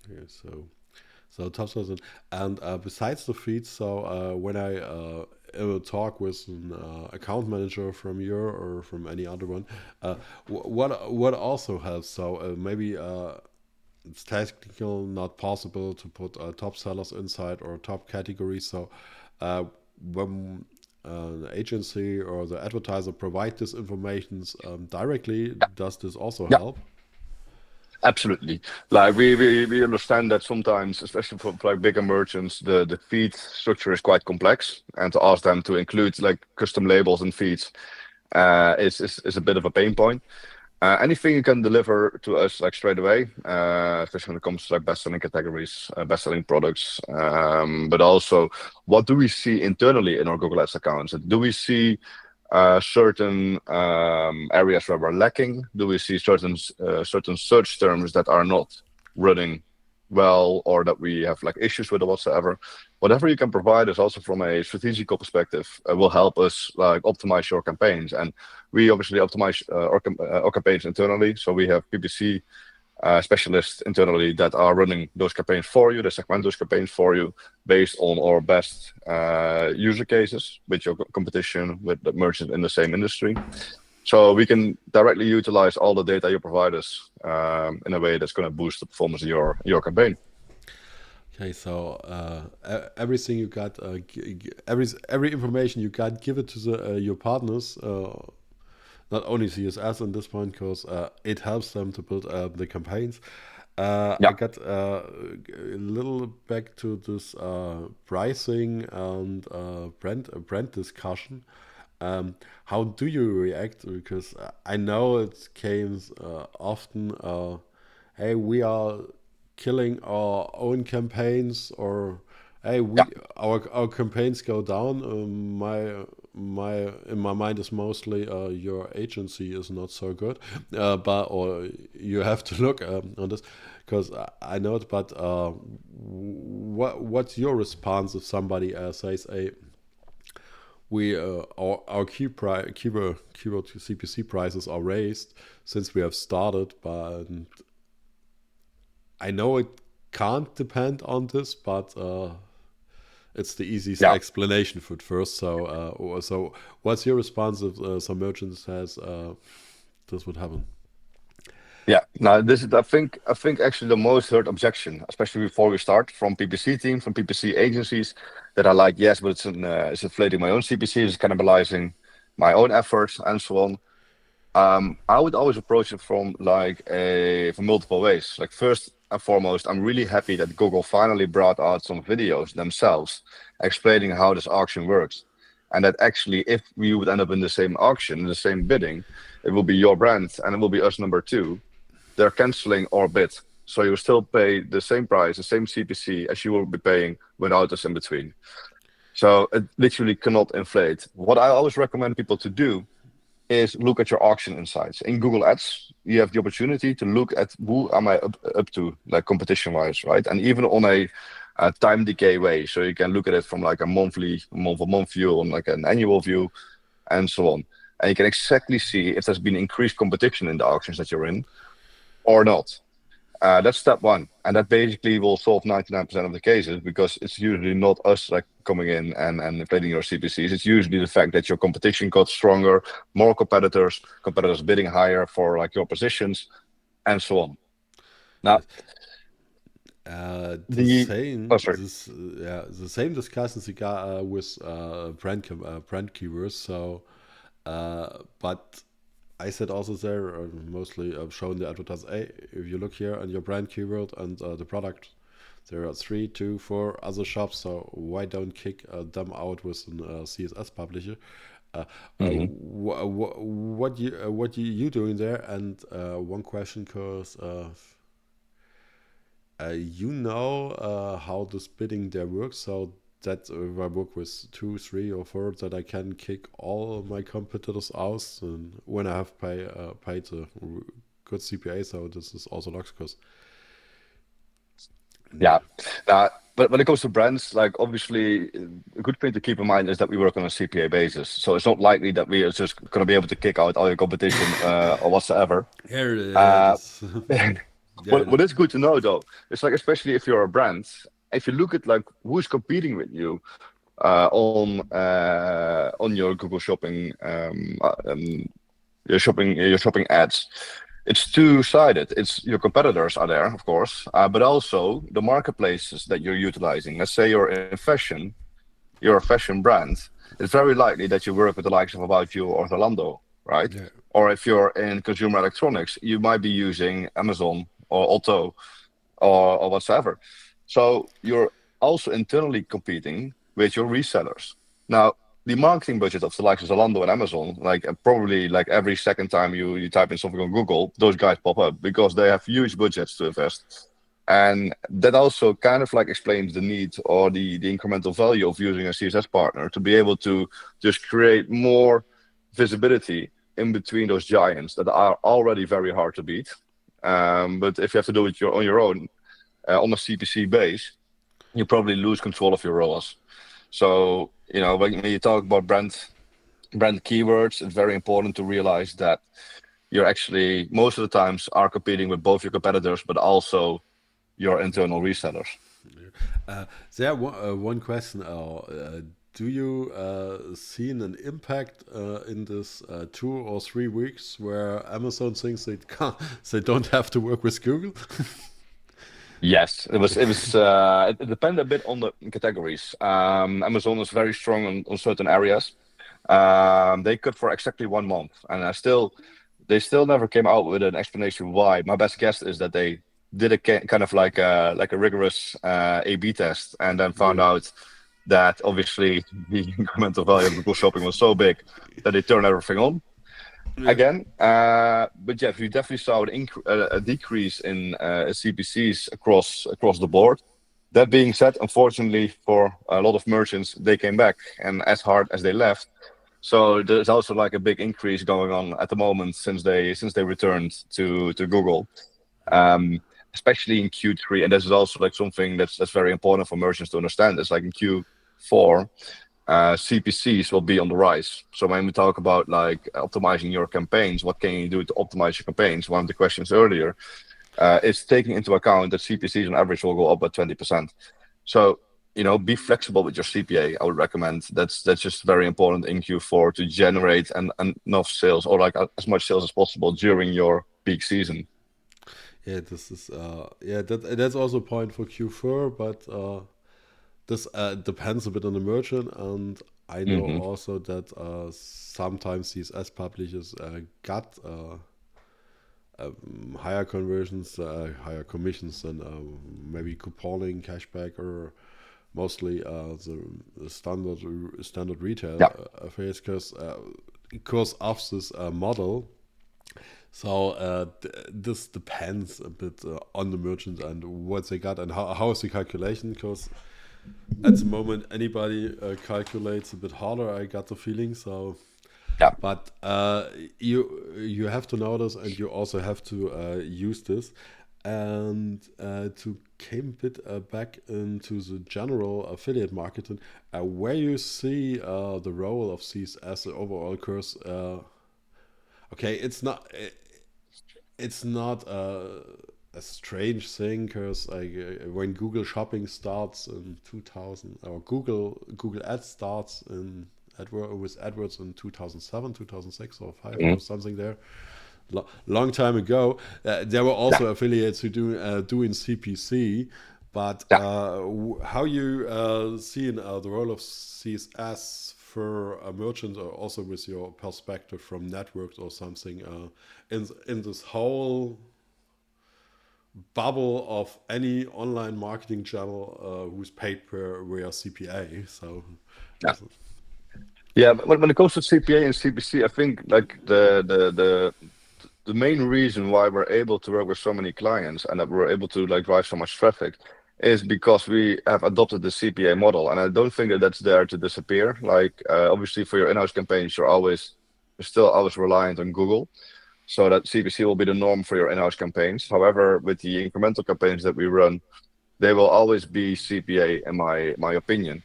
Speaker 1: Yeah, so top thousand. And besides the feeds, so when I ever talk with an account manager from your or from any other one, what also helps? So maybe it's technical, not possible to put top sellers inside or top categories. So uh, when the agency or the advertiser provide this information directly, does this also
Speaker 2: Yeah,
Speaker 1: help?
Speaker 2: absolutely. Like we understand that sometimes, especially for like bigger merchants, the feed structure is quite complex, and to ask them to include like custom labels and feeds is a bit of a pain point. Anything you can deliver to us like straight away, especially when it comes to like best-selling categories, best-selling products, but also what do we see internally in our Google Ads accounts? Do we see certain areas where we're lacking? Do we see certain search terms that are not running well, or that we have like issues with or whatsoever? Whatever you can provide us also from a strategical perspective will help us like optimize your campaigns. And we obviously optimize our campaigns internally. So we have PPC specialists internally that are running those campaigns for you. They segment those campaigns for you based on our best user cases with your competition, with the merchant in the same industry. So we can directly utilize all the data you provide us in a way that's going to boost the performance of your campaign.
Speaker 1: Okay, so everything you got, every information you got, give it to your partners. Not only CSS in this point, because it helps them to build the campaigns.
Speaker 2: Yeah,
Speaker 1: I got a little back to this pricing and brand discussion. How do you react? Because I know it came often. Hey, we are killing our own campaigns, or hey,
Speaker 2: yeah,
Speaker 1: our campaigns go down. My in my mind is mostly your agency is not so good, but or you have to look on this because I know it. But what's your response if somebody says, "Hey, we our keyword CPC prices are raised since we have started, but I know it can't depend on this, but it's the easiest
Speaker 2: yeah.
Speaker 1: explanation for it first. So what's your response if some merchant says this would happen?
Speaker 2: Yeah, now this is I think actually the most heard objection, especially before we start, from PPC teams, from PPC agencies, that are like, yes, but it's inflating my own CPC, it's cannibalizing my own efforts, and so on. I would always approach it from from multiple ways. Like first and foremost, I'm really happy that Google finally brought out some videos themselves explaining how this auction works. And that actually, if we would end up in the same auction, in the same bidding, it will be your brand and it will be us number two. They're canceling our bid. So you still pay the same price, the same CPC as you will be paying without us in between. So it literally cannot inflate. What I always recommend people to do is look at your auction insights. In Google Ads, you have the opportunity to look at who am I up to, like competition-wise, right? And even on a time decay way. So you can look at it from like a month-to-month view, on like an annual view, and so on. And you can exactly see if there's been increased competition in the auctions that you're in or not. That's step one, and that basically will solve 99% of the cases, because it's usually not us like coming in and inflating your CPCs. It's usually the fact that your competition got stronger, more competitors bidding higher for like your positions, and so on. Now,
Speaker 1: Yes. The
Speaker 2: the oh
Speaker 1: same
Speaker 2: sorry,
Speaker 1: the same discussions you got with brand keywords. So, but I said also there, mostly showing the advertiser, hey, if you look here on your brand keyword and the product, there are 3, 2, 4 other shops. So why don't kick them out with an CSS publisher? Uh,
Speaker 2: hmm
Speaker 1: what you doing there? And one question, cause you know how this bidding there works, so that if I work with 2, 3, or 4, that I can kick all my competitors out, and when I have paid a good CPA. So this is also Lux, because
Speaker 2: yeah. But when it comes to brands, like obviously, a good thing to keep in mind is that we work on a CPA basis. So it's not likely that we are just going to be able to kick out all your competition or whatsoever.
Speaker 1: here, yeah,
Speaker 2: Uh,
Speaker 1: this, yeah,
Speaker 2: what is good to know though, it's like, especially if you're a brand, if you look at like who's competing with you on your Google Shopping your shopping ads, it's two-sided. It's your competitors are there, of course, but also the marketplaces that you're utilizing. Let's say you're in fashion, you're a fashion brand. it's very likely that you work with the likes of About You or Zalando, right?
Speaker 1: Yeah.
Speaker 2: Or if you're in consumer electronics, you might be using Amazon or Otto or whatsoever. So you're also internally competing with your resellers. Now, the marketing budget of the likes of Zalando and Amazon, like probably like every second time you type in something on Google, those guys pop up because they have huge budgets to invest. And that also kind of like explains the need or the incremental value of using a CSS partner to be able to just create more visibility in between those giants that are already very hard to beat. But if you have to do it on your own, on a CPC base, you probably lose control of your ROAS. So, when you talk about brand keywords, it's very important to realize that you're actually most of the times are competing with both your competitors, but also your internal resellers.
Speaker 1: There one question. Do you seen an impact in this 2 or 3 weeks where Amazon thinks they don't have to work with Google?
Speaker 2: Yes, it depended a bit on the categories. Amazon is very strong on certain areas. They cut for exactly 1 month, and they still never came out with an explanation why. My best guess is that they did a kind of like a rigorous A/B test, and then found
Speaker 1: Yeah.
Speaker 2: out that obviously the incremental value of Google Shopping was so big that they turned everything on
Speaker 1: Yeah.
Speaker 2: again. But yeah, we definitely saw a decrease in CPCs across the board. That being said, unfortunately for a lot of merchants, they came back and as hard as they left. So there's also like a big increase going on at the moment since they returned to Google, um, especially in Q3. And this is also like something that's very important for merchants to understand. It's like in Q4, CPCs will be on the rise. So when we talk about like optimizing your campaigns, what can you do to optimize your campaigns? One of the questions earlier is taking into account that CPCs on average will go up by 20%. So, be flexible with your CPA. I would recommend that's just very important in Q4 to generate enough sales or like as much sales as possible during your peak season.
Speaker 1: Yeah, this is that's also a point for Q4, but this depends a bit on the merchant, and I know
Speaker 2: Hmm.
Speaker 1: also that sometimes these S publishers got higher conversions, higher commissions than maybe couponing, cashback, or mostly the standard retail
Speaker 2: Yeah,
Speaker 1: affairs because of this model. So this depends a bit on the merchant and what they got and how is the calculation. Because at the moment anybody calculates a bit harder. I got the feeling so.
Speaker 2: yeah,
Speaker 1: But you have to know this, and you also have to use this, and to came a bit back into the general affiliate marketing, where you see the role of CSS overall course. Okay, it's not a strange thing because when Google Shopping starts in 2000 or Google Ads starts in with AdWords in 2007, 2006 or 5
Speaker 2: mhm,
Speaker 1: or something there. Long time ago, there were
Speaker 2: yeah,
Speaker 1: also affiliates who doing CPC, but
Speaker 2: yeah.
Speaker 1: how you seeing the role of CSS for a merchant, or also with your perspective from networks or something, in this whole bubble of any online marketing channel who's paid per via CPA. So,
Speaker 2: Yeah. Yeah, but when it comes to CPA and CPC, I think like the main reason why we're able to work with so many clients and that we're able to like drive so much traffic is because we have adopted the CPA model, and I don't think that that's there to disappear. Like obviously for your in-house campaigns, you're still always reliant on Google, so that CPC will be the norm for your in-house campaigns. However, with the incremental campaigns that we run, they will always be CPA in my opinion.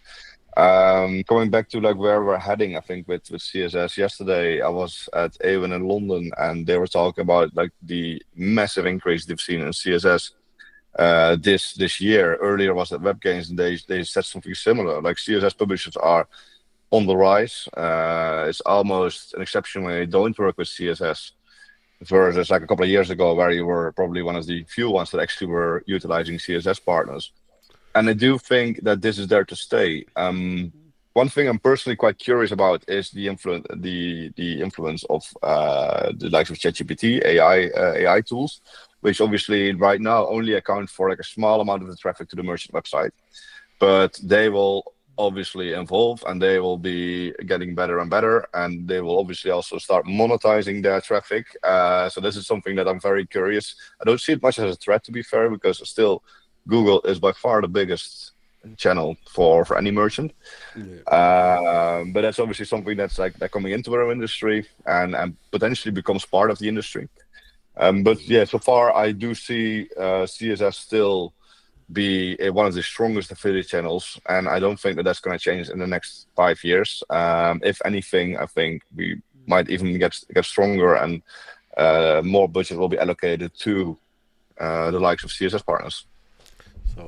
Speaker 2: Going back to like where we're heading, I think with CSS. Yesterday, I was at Avon in London, and they were talking about like the massive increase they've seen in CSS this year. Earlier was at Webgains, and they said something similar. Like CSS publishers are on the rise. It's almost an exception when they don't work with CSS. Versus like a couple of years ago, where you were probably one of the few ones that actually were utilizing CSS partners. And I do think that this is there to stay. one thing I'm personally quite curious about is the influence of the likes of ChatGPT, AI tools, which obviously right now only account for like a small amount of the traffic to the merchant website, but they will obviously evolve and they will be getting better and better, and they will obviously also start monetizing their traffic. So this is something that I'm very curious. I don't see it much as a threat, to be fair, because still Google is by far the biggest channel for any merchant.
Speaker 1: Yeah.
Speaker 2: But that's obviously something that's like they're coming into our industry and potentially becomes part of the industry. But yeah, so far I do see CSS still be one of the strongest affiliate channels, and I don't think that that's going to change in the next 5 years. If anything, I think we might even get stronger, and more budget will be allocated to the likes of CSS partners.
Speaker 1: So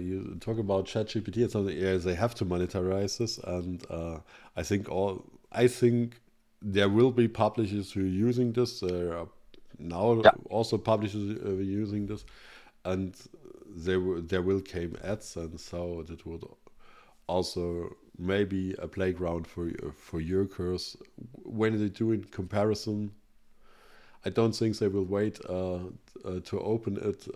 Speaker 1: you talk about ChatGPT and something. Yeah, they have to monetize this, and I think there will be publishers who are using this. There are now
Speaker 2: Yeah,
Speaker 1: also publishers using this, and there will came ads, and so that would also maybe a playground for your course when they do in comparison. I don't think they will wait to open it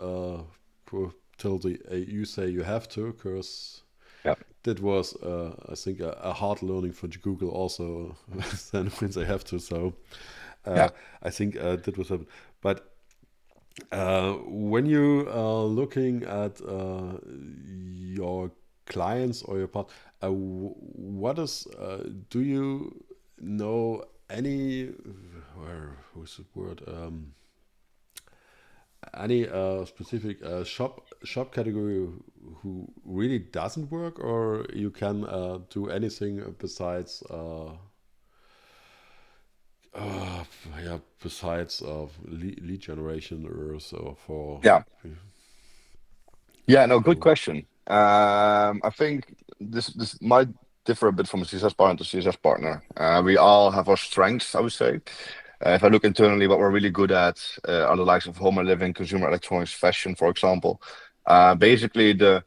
Speaker 1: till you say you have to, because
Speaker 2: yeah,
Speaker 1: that was I think a hard learning for Google also then when they have to. So uh,
Speaker 2: yeah.
Speaker 1: I think that was a but when you are looking at your clients or your part, what is do you know any where who's the word any specific shop category who really doesn't work, or you can do anything besides uh, yeah, besides lead generation or so for
Speaker 2: Yeah. Yeah, no, good
Speaker 1: so
Speaker 2: question. I think this might differ a bit from a CSS partner to CSS partner. We all have our strengths, I would say. If I look internally, what we're really good at are the likes of home and living, consumer electronics, fashion, for example. Basically, the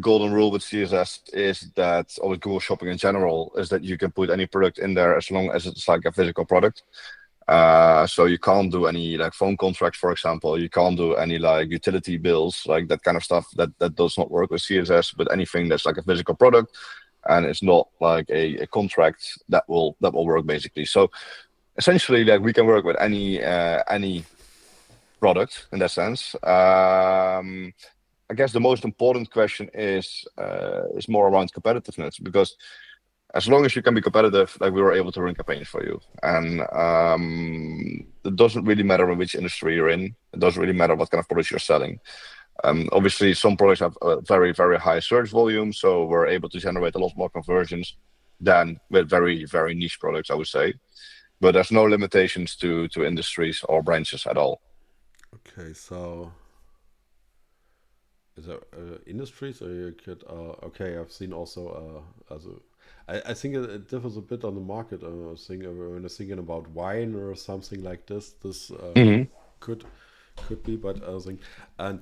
Speaker 2: golden rule with CSS is that, or with Google Shopping in general, is that you can put any product in there as long as it's like a physical product. So you can't do any like phone contracts, for example. You can't do any like utility bills, like that kind of stuff. That does not work with CSS. But anything that's like a physical product and it's not like a contract, that will work basically. So essentially, like we can work with any product in that sense. I guess the most important question is more around competitiveness, because as long as you can be competitive, like we were able to run campaigns for you, and it doesn't really matter in which industry you're in. It doesn't really matter what kind of products you're selling. Obviously, some products have a very, very high search volume, so we're able to generate a lot more conversions than with very, very niche products, I would say. But there's no limitations to industries or branches at all.
Speaker 1: okay. So is there industries, or you could okay, I've seen also I think it differs a bit on the market. I was thinking when I'm thinking about wine or something like this
Speaker 2: Hmm.
Speaker 1: could be, but I was thinking, and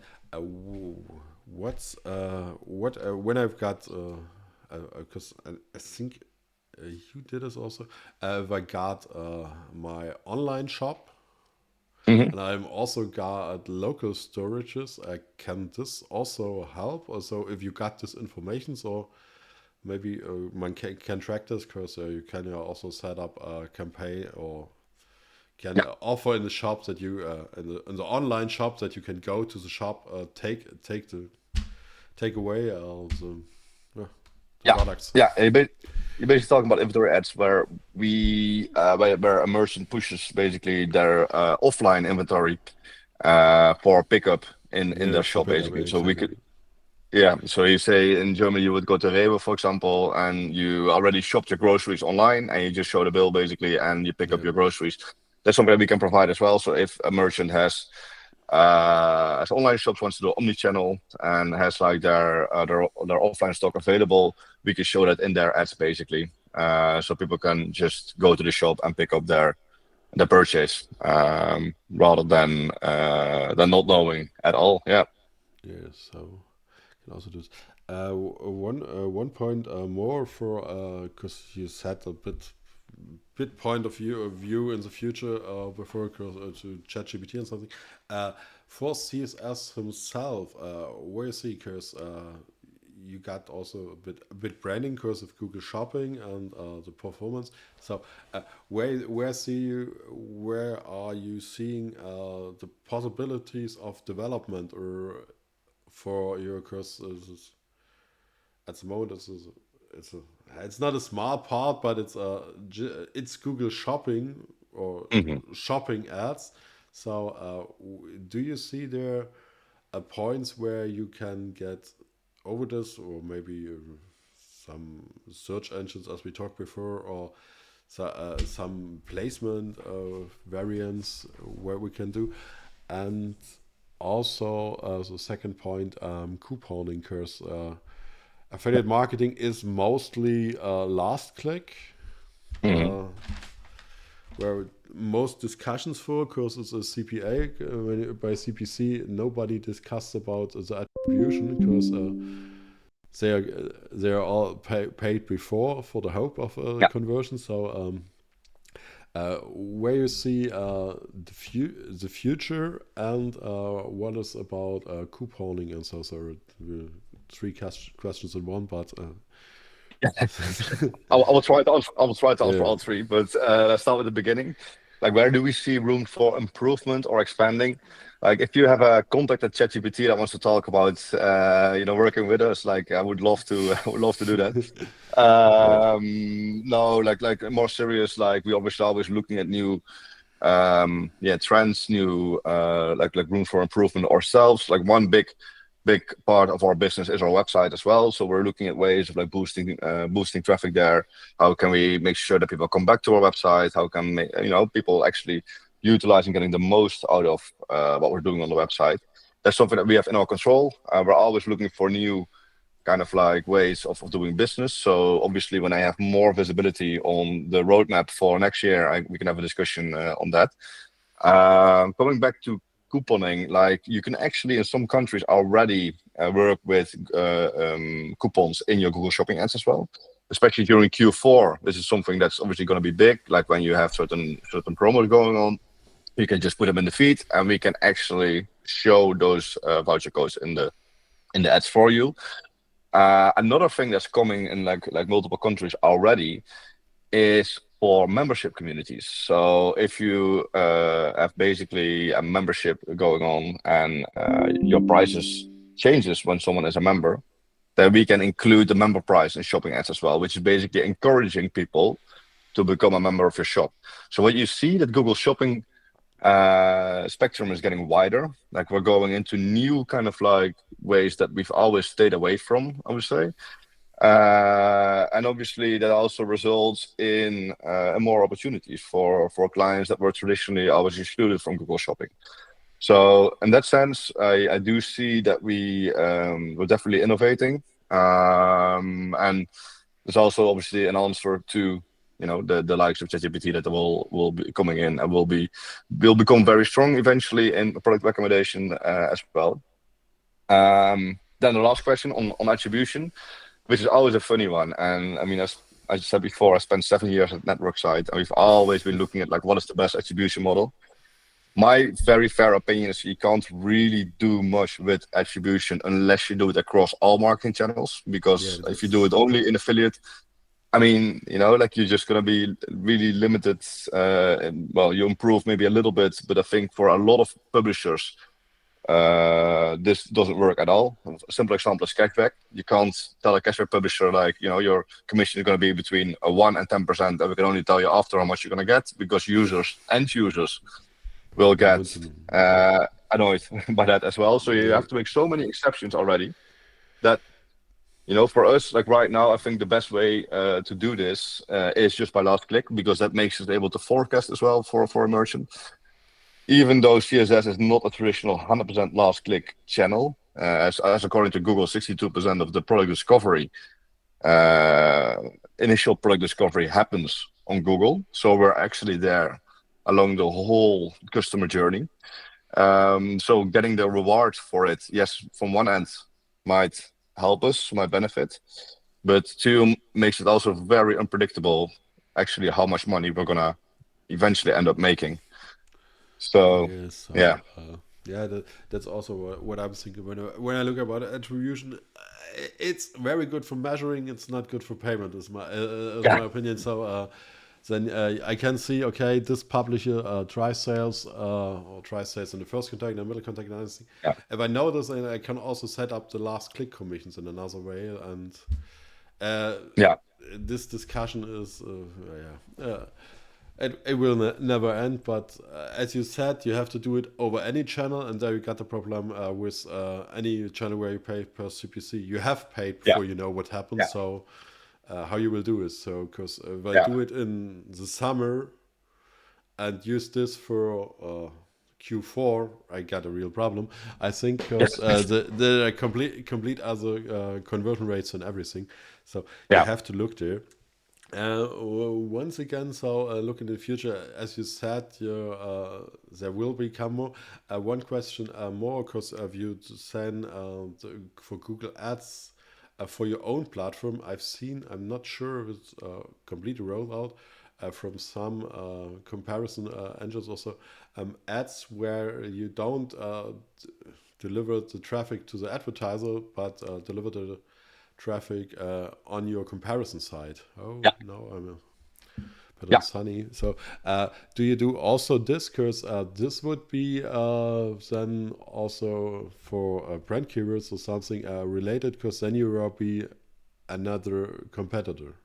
Speaker 1: what's what when I've got because I think you did this also. If I got my online shop
Speaker 2: Hmm.
Speaker 1: and I'm also got local storages, can this also help? Also, if you got this information, so maybe man can track this, because you can also set up a campaign, or can
Speaker 2: Yeah,
Speaker 1: offer in the shop that you in the online shop that you can go to the shop, take away yeah, the
Speaker 2: yeah,
Speaker 1: products.
Speaker 2: yeah. You're basically talking about inventory ads where where a merchant pushes basically their offline inventory for pickup in
Speaker 1: Yeah,
Speaker 2: their
Speaker 1: for
Speaker 2: shop
Speaker 1: pickup,
Speaker 2: basically. So we
Speaker 1: exactly.
Speaker 2: could, yeah. So you say in Germany you would go to Rewe, for example, and you already shopped your groceries online, and you just show the bill basically, and you pick up
Speaker 1: Yeah,
Speaker 2: your groceries. That's something that we can provide as well. So if a merchant as online shops wants to do omni-channel and has like their offline stock available, we can show that in their ads basically. So people can just go to the shop and pick up their purchase, rather than not knowing at all. Yeah.
Speaker 1: yeah. So can also do this. One point more for because you said a bit point of view in the future before to ChatGPT and something. For CSS himself, where you see, because you got also a bit branding because of Google Shopping and the performance. So where are you seeing the possibilities of development or for your course? At the moment, it's not a small part, but it's Google Shopping or shopping ads. So do you see there points where you can get over this, or maybe some search engines as we talked before, or some placement variants where we can do, and also the second point, couponing, because affiliate marketing is mostly last click, where most discussions for, because it's a CPA, by CPC, nobody discussed about the attribution, because they are all paid before for the hope of conversion. So where you see the future, and what is about couponing, and so three questions in one, but
Speaker 2: I will try to answer all three, but let's start with the beginning. Like, where do we see room for improvement or expanding? Like, if you have a contact at ChatGPT that wants to talk about, working with us, like, I would love to, do that. No, like more serious, like, we obviously always looking at new, trends, new, like room for improvement ourselves. Like, one big part of our business is our website as well. So we're looking at ways of like boosting traffic there. How can we make sure that people come back to our website? How can people actually utilize and getting the most out of what we're doing on the website? That's something that we have in our control. We're always looking for new kind of like ways of doing business. So obviously, when I have more visibility on the roadmap for next year, we can have a discussion on that. Coming back to couponing, like, you can actually in some countries already work with coupons in your Google Shopping ads as well, especially during Q4. This is something that's obviously going to be big. Like, when you have certain promos going on, you can just put them in the feed, and we can actually show those voucher codes in the ads for you. Another thing that's coming in like multiple countries already is for membership communities. So if you have basically a membership going on, and your prices changes when someone is a member, then we can include the member price in shopping ads as well, which is basically encouraging people to become a member of your shop. So what you see, that Google Shopping spectrum is getting wider. Like, we're going into new kind of like ways that we've always stayed away from, I would say. And obviously that also results in more opportunities for clients that were traditionally always excluded from Google Shopping. So in that sense, I do see that we're definitely innovating. And there's also obviously an answer to the likes of ChatGPT that will be coming in, and will become very strong eventually in product recommendation as well. Then the last question on attribution, which is always a funny one. And I mean, as I said before, I spent 7 years at network side, and we've always been looking at like, what is the best attribution model. My very fair opinion is you can't really do much with attribution unless you do it across all marketing channels, because if you do it only in affiliate, I mean, like, you're just going to be really limited. Well, you improve maybe a little bit, but I think for a lot of publishers, this doesn't work at all. A simple example is cashback. You can't tell a cashback publisher, like, your commission is going to be between 1% and 10%, and we can only tell you after how much you're going to get, because end users will get annoyed by that as well. So you have to make so many exceptions already that, for us, like right now, I think the best way to do this is just by last click, because that makes us able to forecast as well for a merchant. Even though CSS is not a traditional 100% last click channel, as according to Google, 62% of the product discovery, initial product discovery happens on Google. So we're actually there along the whole customer journey. So getting the reward for it, yes, from one end might help us, might benefit. But two, makes it also very unpredictable, actually, how much money we're gonna eventually end up making. So
Speaker 1: Yeah,
Speaker 2: yeah,
Speaker 1: so yeah, that's also what I'm thinking when I look about attribution. It's very good for measuring. It's not good for payment. Is
Speaker 2: yeah,
Speaker 1: my opinion. So then I can see, okay, this publisher tries sales or tries sales in the first contact, in the middle contact, and everything.
Speaker 2: yeah,
Speaker 1: If I know this, then I can also set up the last click commissions in another way. And uh,
Speaker 2: yeah,
Speaker 1: this discussion is, yeah. It will never end, but as you said, you have to do it over any channel, and there you got the problem with any channel where you pay per CPC. You have paid
Speaker 2: yeah,
Speaker 1: before you know what happens,
Speaker 2: yeah,
Speaker 1: so how you will do it. So, because if I
Speaker 2: yeah.
Speaker 1: do it in the summer and use this for Q4, I got a real problem. I think because
Speaker 2: Yes.
Speaker 1: the complete other conversion rates and everything. So you
Speaker 2: Yeah.
Speaker 1: have to look there. Once again, so look in the future, as you said, there will become more. One question more, because of you send for Google Ads for your own platform. I've seen, I'm not sure if it's completely rolled out from some comparison engines also, ads where you don't deliver the traffic to the advertiser, but deliver the traffic on your comparison side. Oh
Speaker 2: Yeah.
Speaker 1: no, I'm a bit
Speaker 2: Yeah.
Speaker 1: unsunny. So, do you do also this? Because this would be then also for brand keywords or something related. Because then you will be another competitor,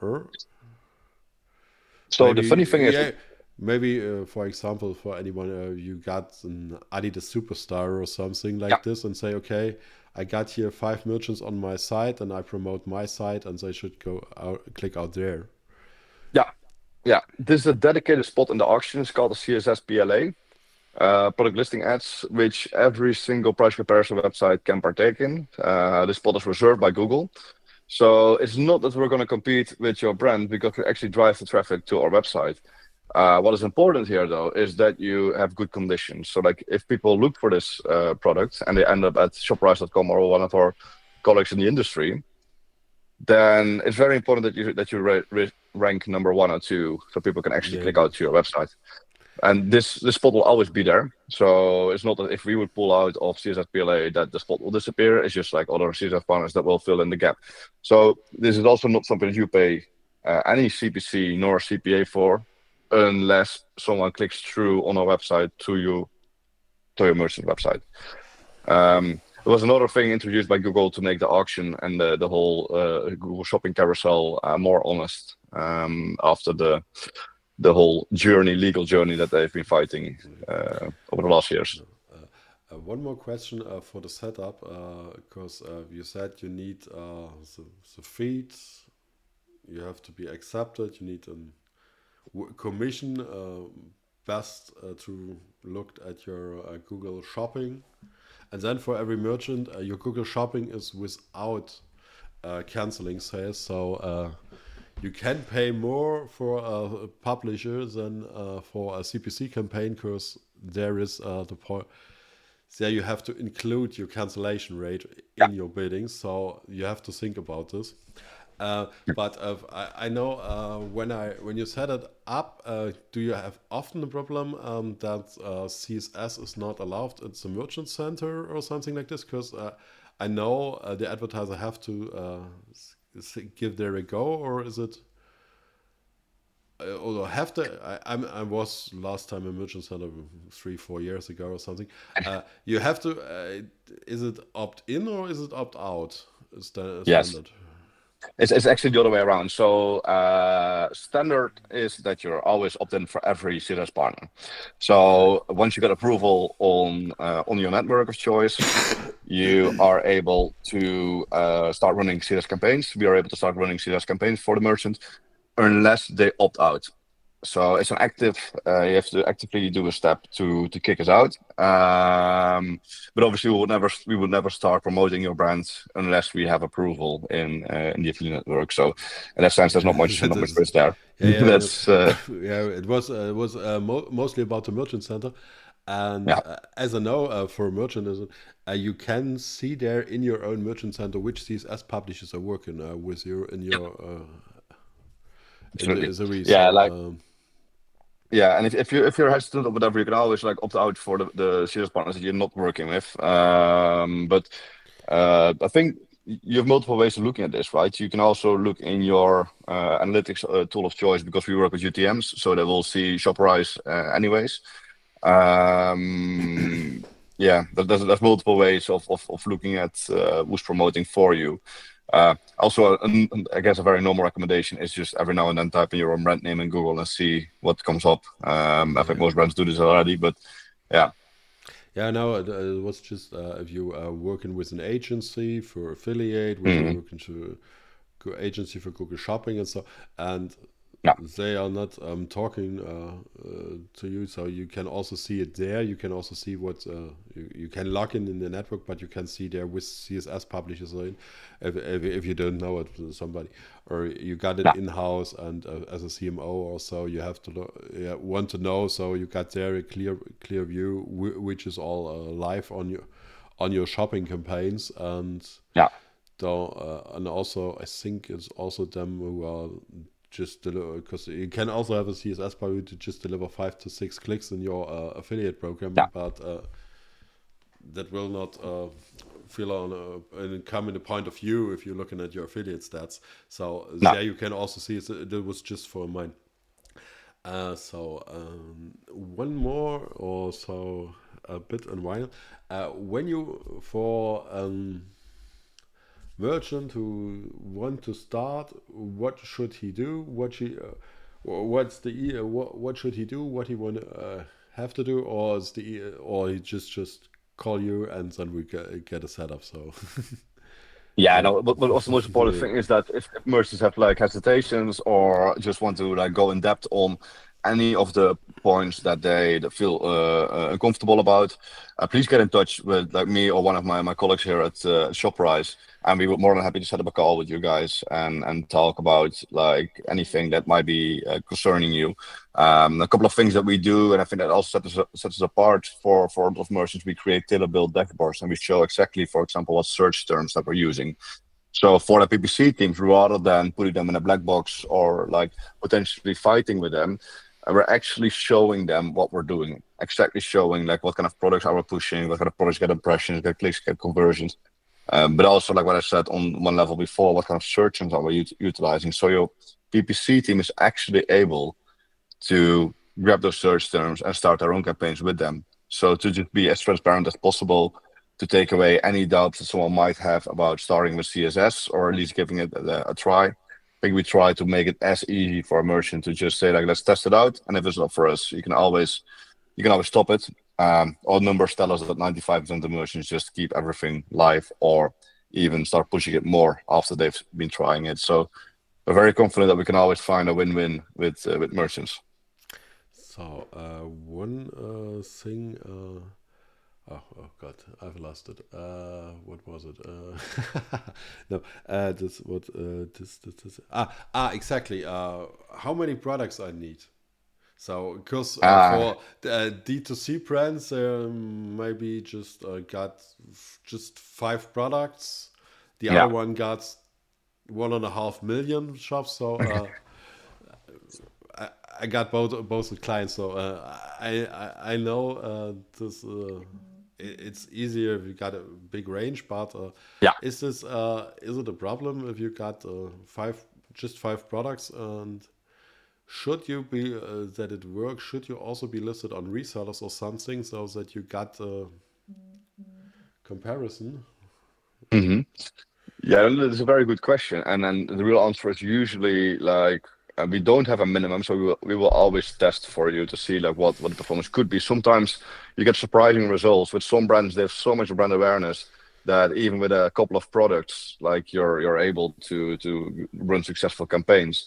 Speaker 1: or
Speaker 2: So the funny
Speaker 1: maybe
Speaker 2: thing is,
Speaker 1: yeah. Maybe, for example, for anyone, you got an Adidas superstar or something
Speaker 2: yeah,
Speaker 1: like this, and say, okay, I got here 5 merchants on my site, and I promote my site, and they should go out, click out there.
Speaker 2: yeah, yeah. This is a dedicated spot in the auction. It's called the CSS-PLA, product listing ads, which every single price comparison website can partake in. This spot is reserved by Google. So it's not that we're going to compete with your brand because we actually drive the traffic to our website. What is important here, though, is that you have good conditions. So, like, if people look for this product and they end up at Shoparize.com or one of our colleagues in the industry, then it's very important that you rank number one or two, so people can actually
Speaker 1: Yeah,
Speaker 2: click out to your website. And this spot will always be there. So it's not that if we would pull out of CSS-PLA that the spot will disappear. It's just like other CSS partners that will fill in the gap. So this is also not something that you pay any CPC nor CPA for, unless someone clicks through on our website to your merchant website. There was another thing introduced by Google to make the auction and the whole Google Shopping carousel more honest after the whole legal journey that they've been fighting over the last years.
Speaker 1: one more question for the setup, because you said you need the feeds, you have to be accepted, you need a commission, best to look at your Google Shopping. And then for every merchant, your Google Shopping is without canceling sales. So you can pay more for a publisher than for a CPC campaign, because there is the point. There you have to include your cancellation rate
Speaker 2: Yeah.
Speaker 1: in your bidding. So you have to think about this. But I know when you set it up, do you have often the problem that CSS is not allowed at the merchant center or something like this? Because I know the advertiser have to give there a go, or is it? Or have to? I was last time in merchant center 3-4 years ago or something. You have to. Is it opt in or is it opt out?
Speaker 2: Yes.
Speaker 1: Standard.
Speaker 2: It's actually the other way around. So standard is that you're always opt-in for every CSS partner.
Speaker 1: Okay.
Speaker 2: So once you get approval on your network of choice, you are able to start running CSS campaigns. We are able to start running CSS campaigns for the merchant unless they opt out. So it's an active. You have to actively do a step to kick us out. But obviously, we would never start promoting your brand unless we have approval in the affiliate network. So in that sense, there's
Speaker 1: Yeah,
Speaker 2: not much
Speaker 1: that's,
Speaker 2: risk there.
Speaker 1: yeah,
Speaker 2: That's
Speaker 1: yeah. It was mostly about the merchant center. And
Speaker 2: Yeah,
Speaker 1: as I know, for a merchant, you can see there in your own merchant center which CSS publishers are working with you in
Speaker 2: yeah,
Speaker 1: your in
Speaker 2: absolutely.
Speaker 1: the re.
Speaker 2: Yeah,
Speaker 1: So
Speaker 2: like yeah, and if you're hesitant or whatever, you can always like opt out for the CS partners that you're not working with. But I think you have multiple ways of looking at this, right? You can also look in your analytics tool of choice because we work with UTMs, so they will see Shoparize anyways. Um, yeah, there's multiple ways of looking at who's promoting for you. Also, I guess a very normal recommendation is just every now and then type in your own brand name in Google and see what comes up. I think
Speaker 1: yeah.
Speaker 2: most brands do this already, but yeah,
Speaker 1: Yeah, no, it was just if you are working with an agency for affiliate, with
Speaker 2: hmm
Speaker 1: working to agency for Google Shopping and so, and
Speaker 2: yeah,
Speaker 1: they are not talking to you, so you can also see it there. You can also see what you can log in the network, but you can see there with CSS publishers in, if you don't know it, somebody, or you got it
Speaker 2: yeah,
Speaker 1: in house, and as a CMO or so, you have to yeah, want to know. So you got there a clear view, which is all live on your shopping campaigns,
Speaker 2: yeah,
Speaker 1: and also I think it's also them who are just deliver, because you can also have a CSS by to just deliver 5 to 6 clicks in your affiliate
Speaker 2: yeah,
Speaker 1: program, but that will not feel on and come in the point of view if you're looking at your affiliate stats. So
Speaker 2: no,
Speaker 1: there you can also see it was just for mine. One more or so a bit and while when you for merchant who want to start, what should he do? What's the what should he do? What he want have to do, or is or he just call you and then we get a setup. So
Speaker 2: yeah.
Speaker 1: that
Speaker 2: No, but also the most important thing is that if merchants have like hesitations or just want to like go in depth on any of the points that they that feel uncomfortable about, please get in touch with like me or one of my colleagues here at Shoprise, and we would more than happy to set up a call with you guys and talk about like anything that might be concerning you. A couple of things that we do, and I think that also sets us apart for a lot of merchants. We create tailor-built dashboards, and we show exactly, for example, what search terms that we're using. So for the PPC teams, rather than putting them in a black box or like potentially fighting with them, we're actually showing them what we're doing, exactly showing like what kind of products are we pushing, what kind of products get impressions, get clicks, get conversions. But also, like what I said on one level before, what kind of search terms are we utilizing? So your PPC team is actually able to grab those search terms and start their own campaigns with them. So to just be as transparent as possible, to take away any doubts that someone might have about starting with CSS or at least giving it a try. I think we try to make it as easy for a merchant to just say like, let's test it out, and if it's not for us, you can always stop it. All numbers tell us that 95% of merchants just keep everything live or even start pushing it more after they've been trying it. So we're very confident that we can always find a win-win with merchants.
Speaker 1: so one thing. Oh God, I've lost it. What was it? No, this what this exactly. How many products I need? So because
Speaker 2: Ah,
Speaker 1: for D2C brands, maybe just got just 5 products. The other
Speaker 2: yeah,
Speaker 1: one got 1.5 million shops. So I got both the clients. So I know this. It's easier if you got a big range, but
Speaker 2: yeah.
Speaker 1: is it a problem if you got 5 products, and should you be that it works? Should you also be listed on resellers or something so that you got comparison?
Speaker 2: hmm Yeah, that's a very good question. And then the real answer is usually like we don't have a minimum, so we will always test for you to see like what the performance could be. Sometimes you get surprising results with some brands. They have so much brand awareness that even with a couple of products, like you're able to run successful campaigns.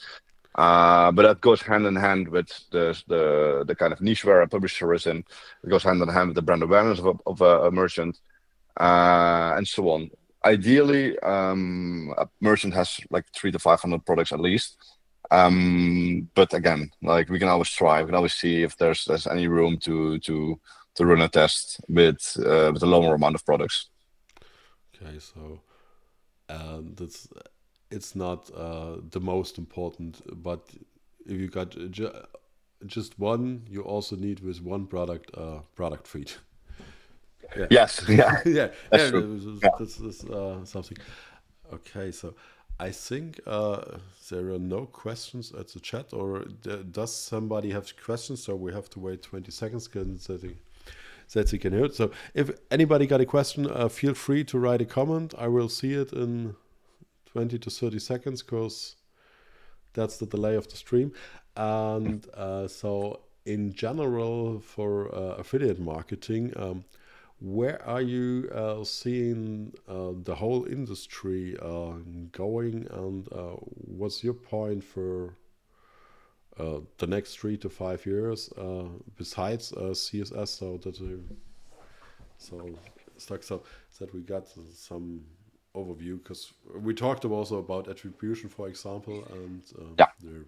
Speaker 2: But that goes hand in hand with the kind of niche where a publisher is in. It goes hand in hand with the brand awareness of a merchant, and so on. Ideally, a merchant has like 300 to 500 products at least. But again, like we can always try. We can always see if there's any room to to run a test with a lower amount of products.
Speaker 1: Okay, so that's it's not the most important, but if you got just one, you also need with one product feed. Yeah,
Speaker 2: Yes, yeah,
Speaker 1: yeah,
Speaker 2: that's
Speaker 1: yeah.
Speaker 2: true. Yeah.
Speaker 1: That's something. Okay, so I think there are no questions at the chat, or does somebody have questions? So we have to wait 20 seconds that they can hear it. So if anybody got a question, feel free to write a comment. I will see it in 20 to 30 seconds because that's the delay of the stream. And so in general for affiliate marketing, where are you seeing the whole industry going, and what's your point for the next 3 to 5 years besides CSS? So that we got some overview, because we talked also about attribution, for example, and
Speaker 2: Yeah.
Speaker 1: there.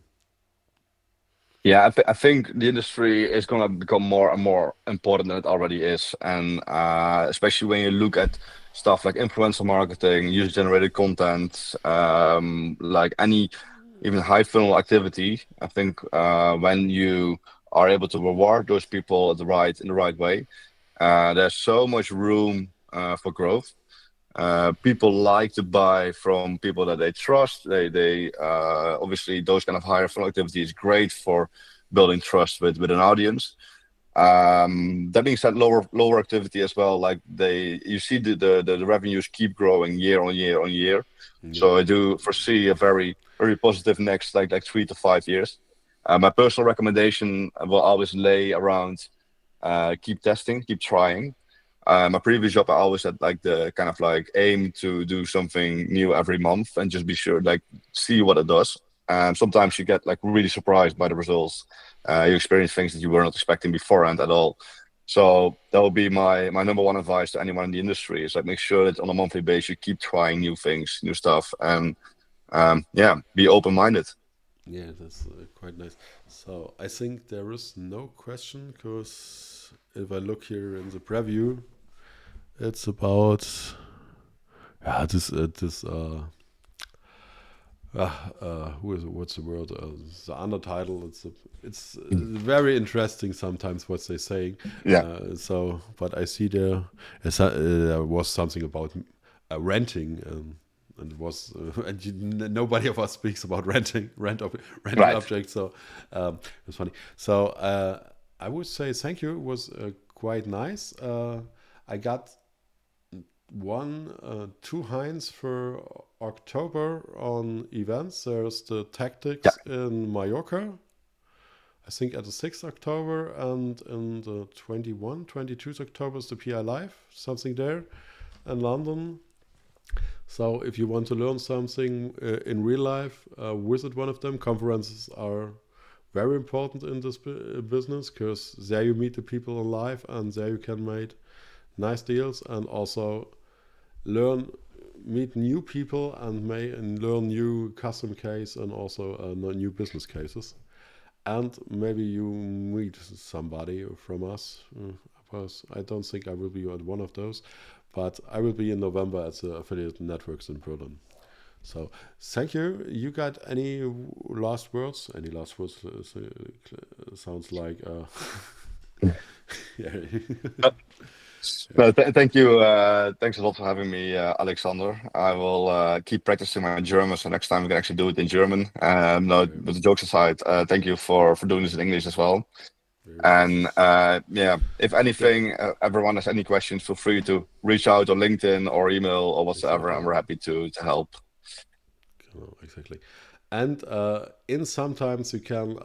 Speaker 2: Yeah, I think the industry is going to become more and more important than it already is. And especially when you look at stuff like influencer marketing, user-generated content, like any even high funnel activity. I think when you are able to reward those people in the right way, there's so much room for growth. People like to buy from people that they trust. They obviously those kind of higher funnel activity is great for building trust with an audience. That being said, lower activity as well. Like you see the revenues keep growing year on year on year.
Speaker 1: Yeah.
Speaker 2: So I do foresee a very positive next like 3 to 5 years. My personal recommendation will always lay around keep testing, keep trying. My previous job, I always had like the kind of like aim to do something new every month and just be sure, like see what it does. Sometimes you get like really surprised by the results. You experience things that you were not expecting beforehand at all. So that would be my number one advice to anyone in the industry is like make sure that on a monthly basis you keep trying new things, new stuff, and yeah, be open-minded.
Speaker 1: Yeah, that's quite nice. So I think there is no question, because if I look here in the preview, it's about this who is it, what's the word? The undertitle. It's very interesting sometimes what they're saying.
Speaker 2: Yeah,
Speaker 1: But I see there was something about renting. And it was, nobody of us speaks about renting
Speaker 2: right.
Speaker 1: objects. So it's funny. So I would say thank you. It was quite nice. I got two hints for October on events. There's the
Speaker 2: Yeah,
Speaker 1: tactics in Mallorca, I think at the 6th October, and in the 22nd October is the PI Live, something there in London. So if you want to learn something in real life, visit one of them. Conferences are very important in this business, because there you meet the people in live, and there you can make nice deals, and also meet new people, and learn new custom case, and also new business cases. And maybe you meet somebody from us. I don't think I will be at one of those, but I will be in November at the Affiliate Networks in Berlin. So thank you. You got any last words? Any last words? Sounds like yeah.
Speaker 2: no, thank you. Thanks a lot for having me, Alexander. I will keep practicing my German, so next time we can actually do it in German. No,
Speaker 1: Very,
Speaker 2: but the jokes aside, thank you for doing this in English as well.
Speaker 1: very nice.
Speaker 2: And yeah, if
Speaker 1: Yeah,
Speaker 2: anything, everyone has any questions, feel free to reach out on LinkedIn or email or whatsoever, and
Speaker 1: exactly.
Speaker 2: we're happy to help.
Speaker 1: Oh, exactly. And in sometimes you can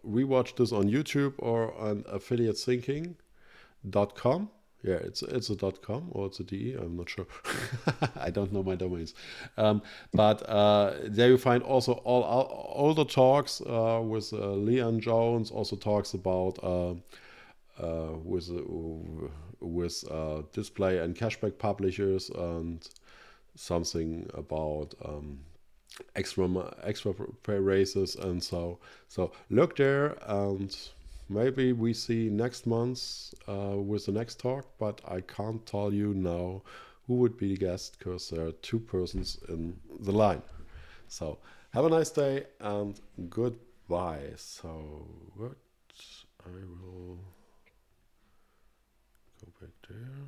Speaker 1: rewatch this on YouTube or on affiliatethinking.com. Yeah, it's a .com or it's a .de. I'm not sure. I don't know my domains. But there you find also all the talks with Leon Jones. Also talks about with display and cashback publishers, and something about extra pay raises, and so look there and maybe we see next month with the next talk, but I can't tell you now who would be the guest because there are two persons in the line. So have a nice day and goodbye. So what? I will go back there.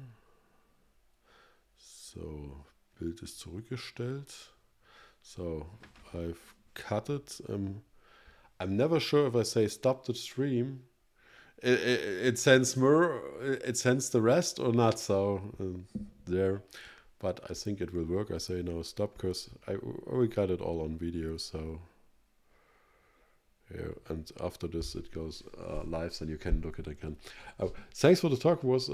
Speaker 1: So Bild ist zurückgestellt. So I've cut it. I'm never sure if I say stop the stream. It sends more. It sends the rest or not. So there, but I think it will work. I say no stop because we got it all on video. So yeah, and after this it goes live, and you can look at it again. Thanks for the talk. It was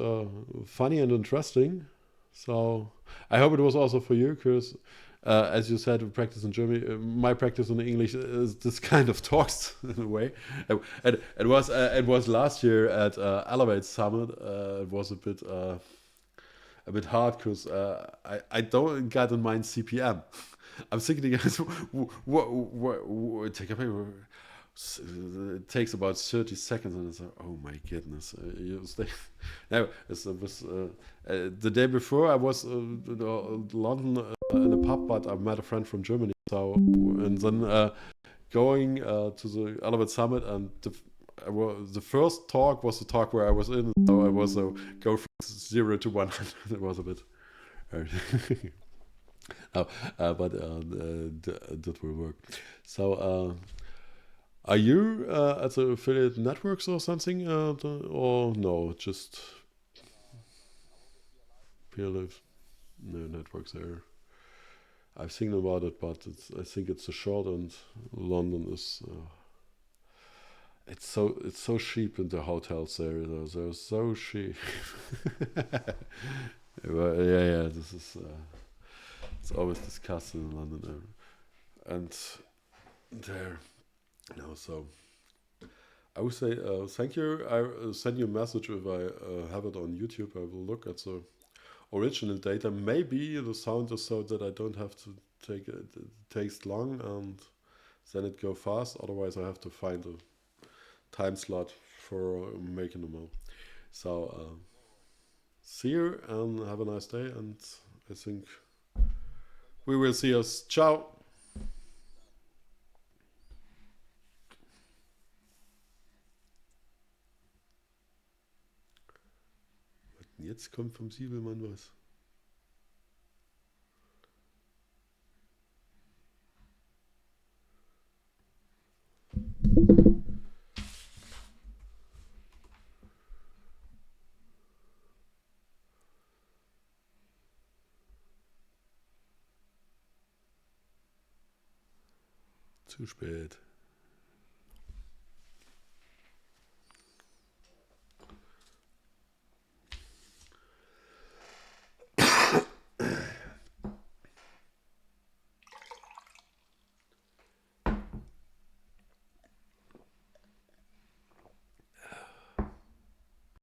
Speaker 1: funny and interesting. So I hope it was also for you, because as you said, we practice in Germany. My practice in English is this kind of talks in a way. And it was last year at Elevate Summit. It was a bit hard because I don't got in mind CPM. I'm thinking, what take a paper. It takes about 30 seconds, and it's like, oh my goodness! No, it was the day before I was in London in a pub, but I met a friend from Germany. So and then going to the Elevate Summit, and the first talk was the talk where I was in. So I was go from 0 to 100. It was a bit. No, but that will work. So. Are you at the affiliate networks or something, or no? Just peer live, no networks there. I've seen about it, but I think it's so short, and London is. It's so cheap in the hotels there. They're so cheap. Yeah. This is. It's always discussed in London, and there. No, so I would say thank you. I send you a message if I have it on YouTube. I will look at the original data. Maybe the sound is so that I don't have to take it. It takes long and then it go fast. Otherwise, I have to find a time slot for making them all. So see you and have a nice day. And I think we will see us. Ciao. Jetzt kommt vom Siebelmann was. Zu spät.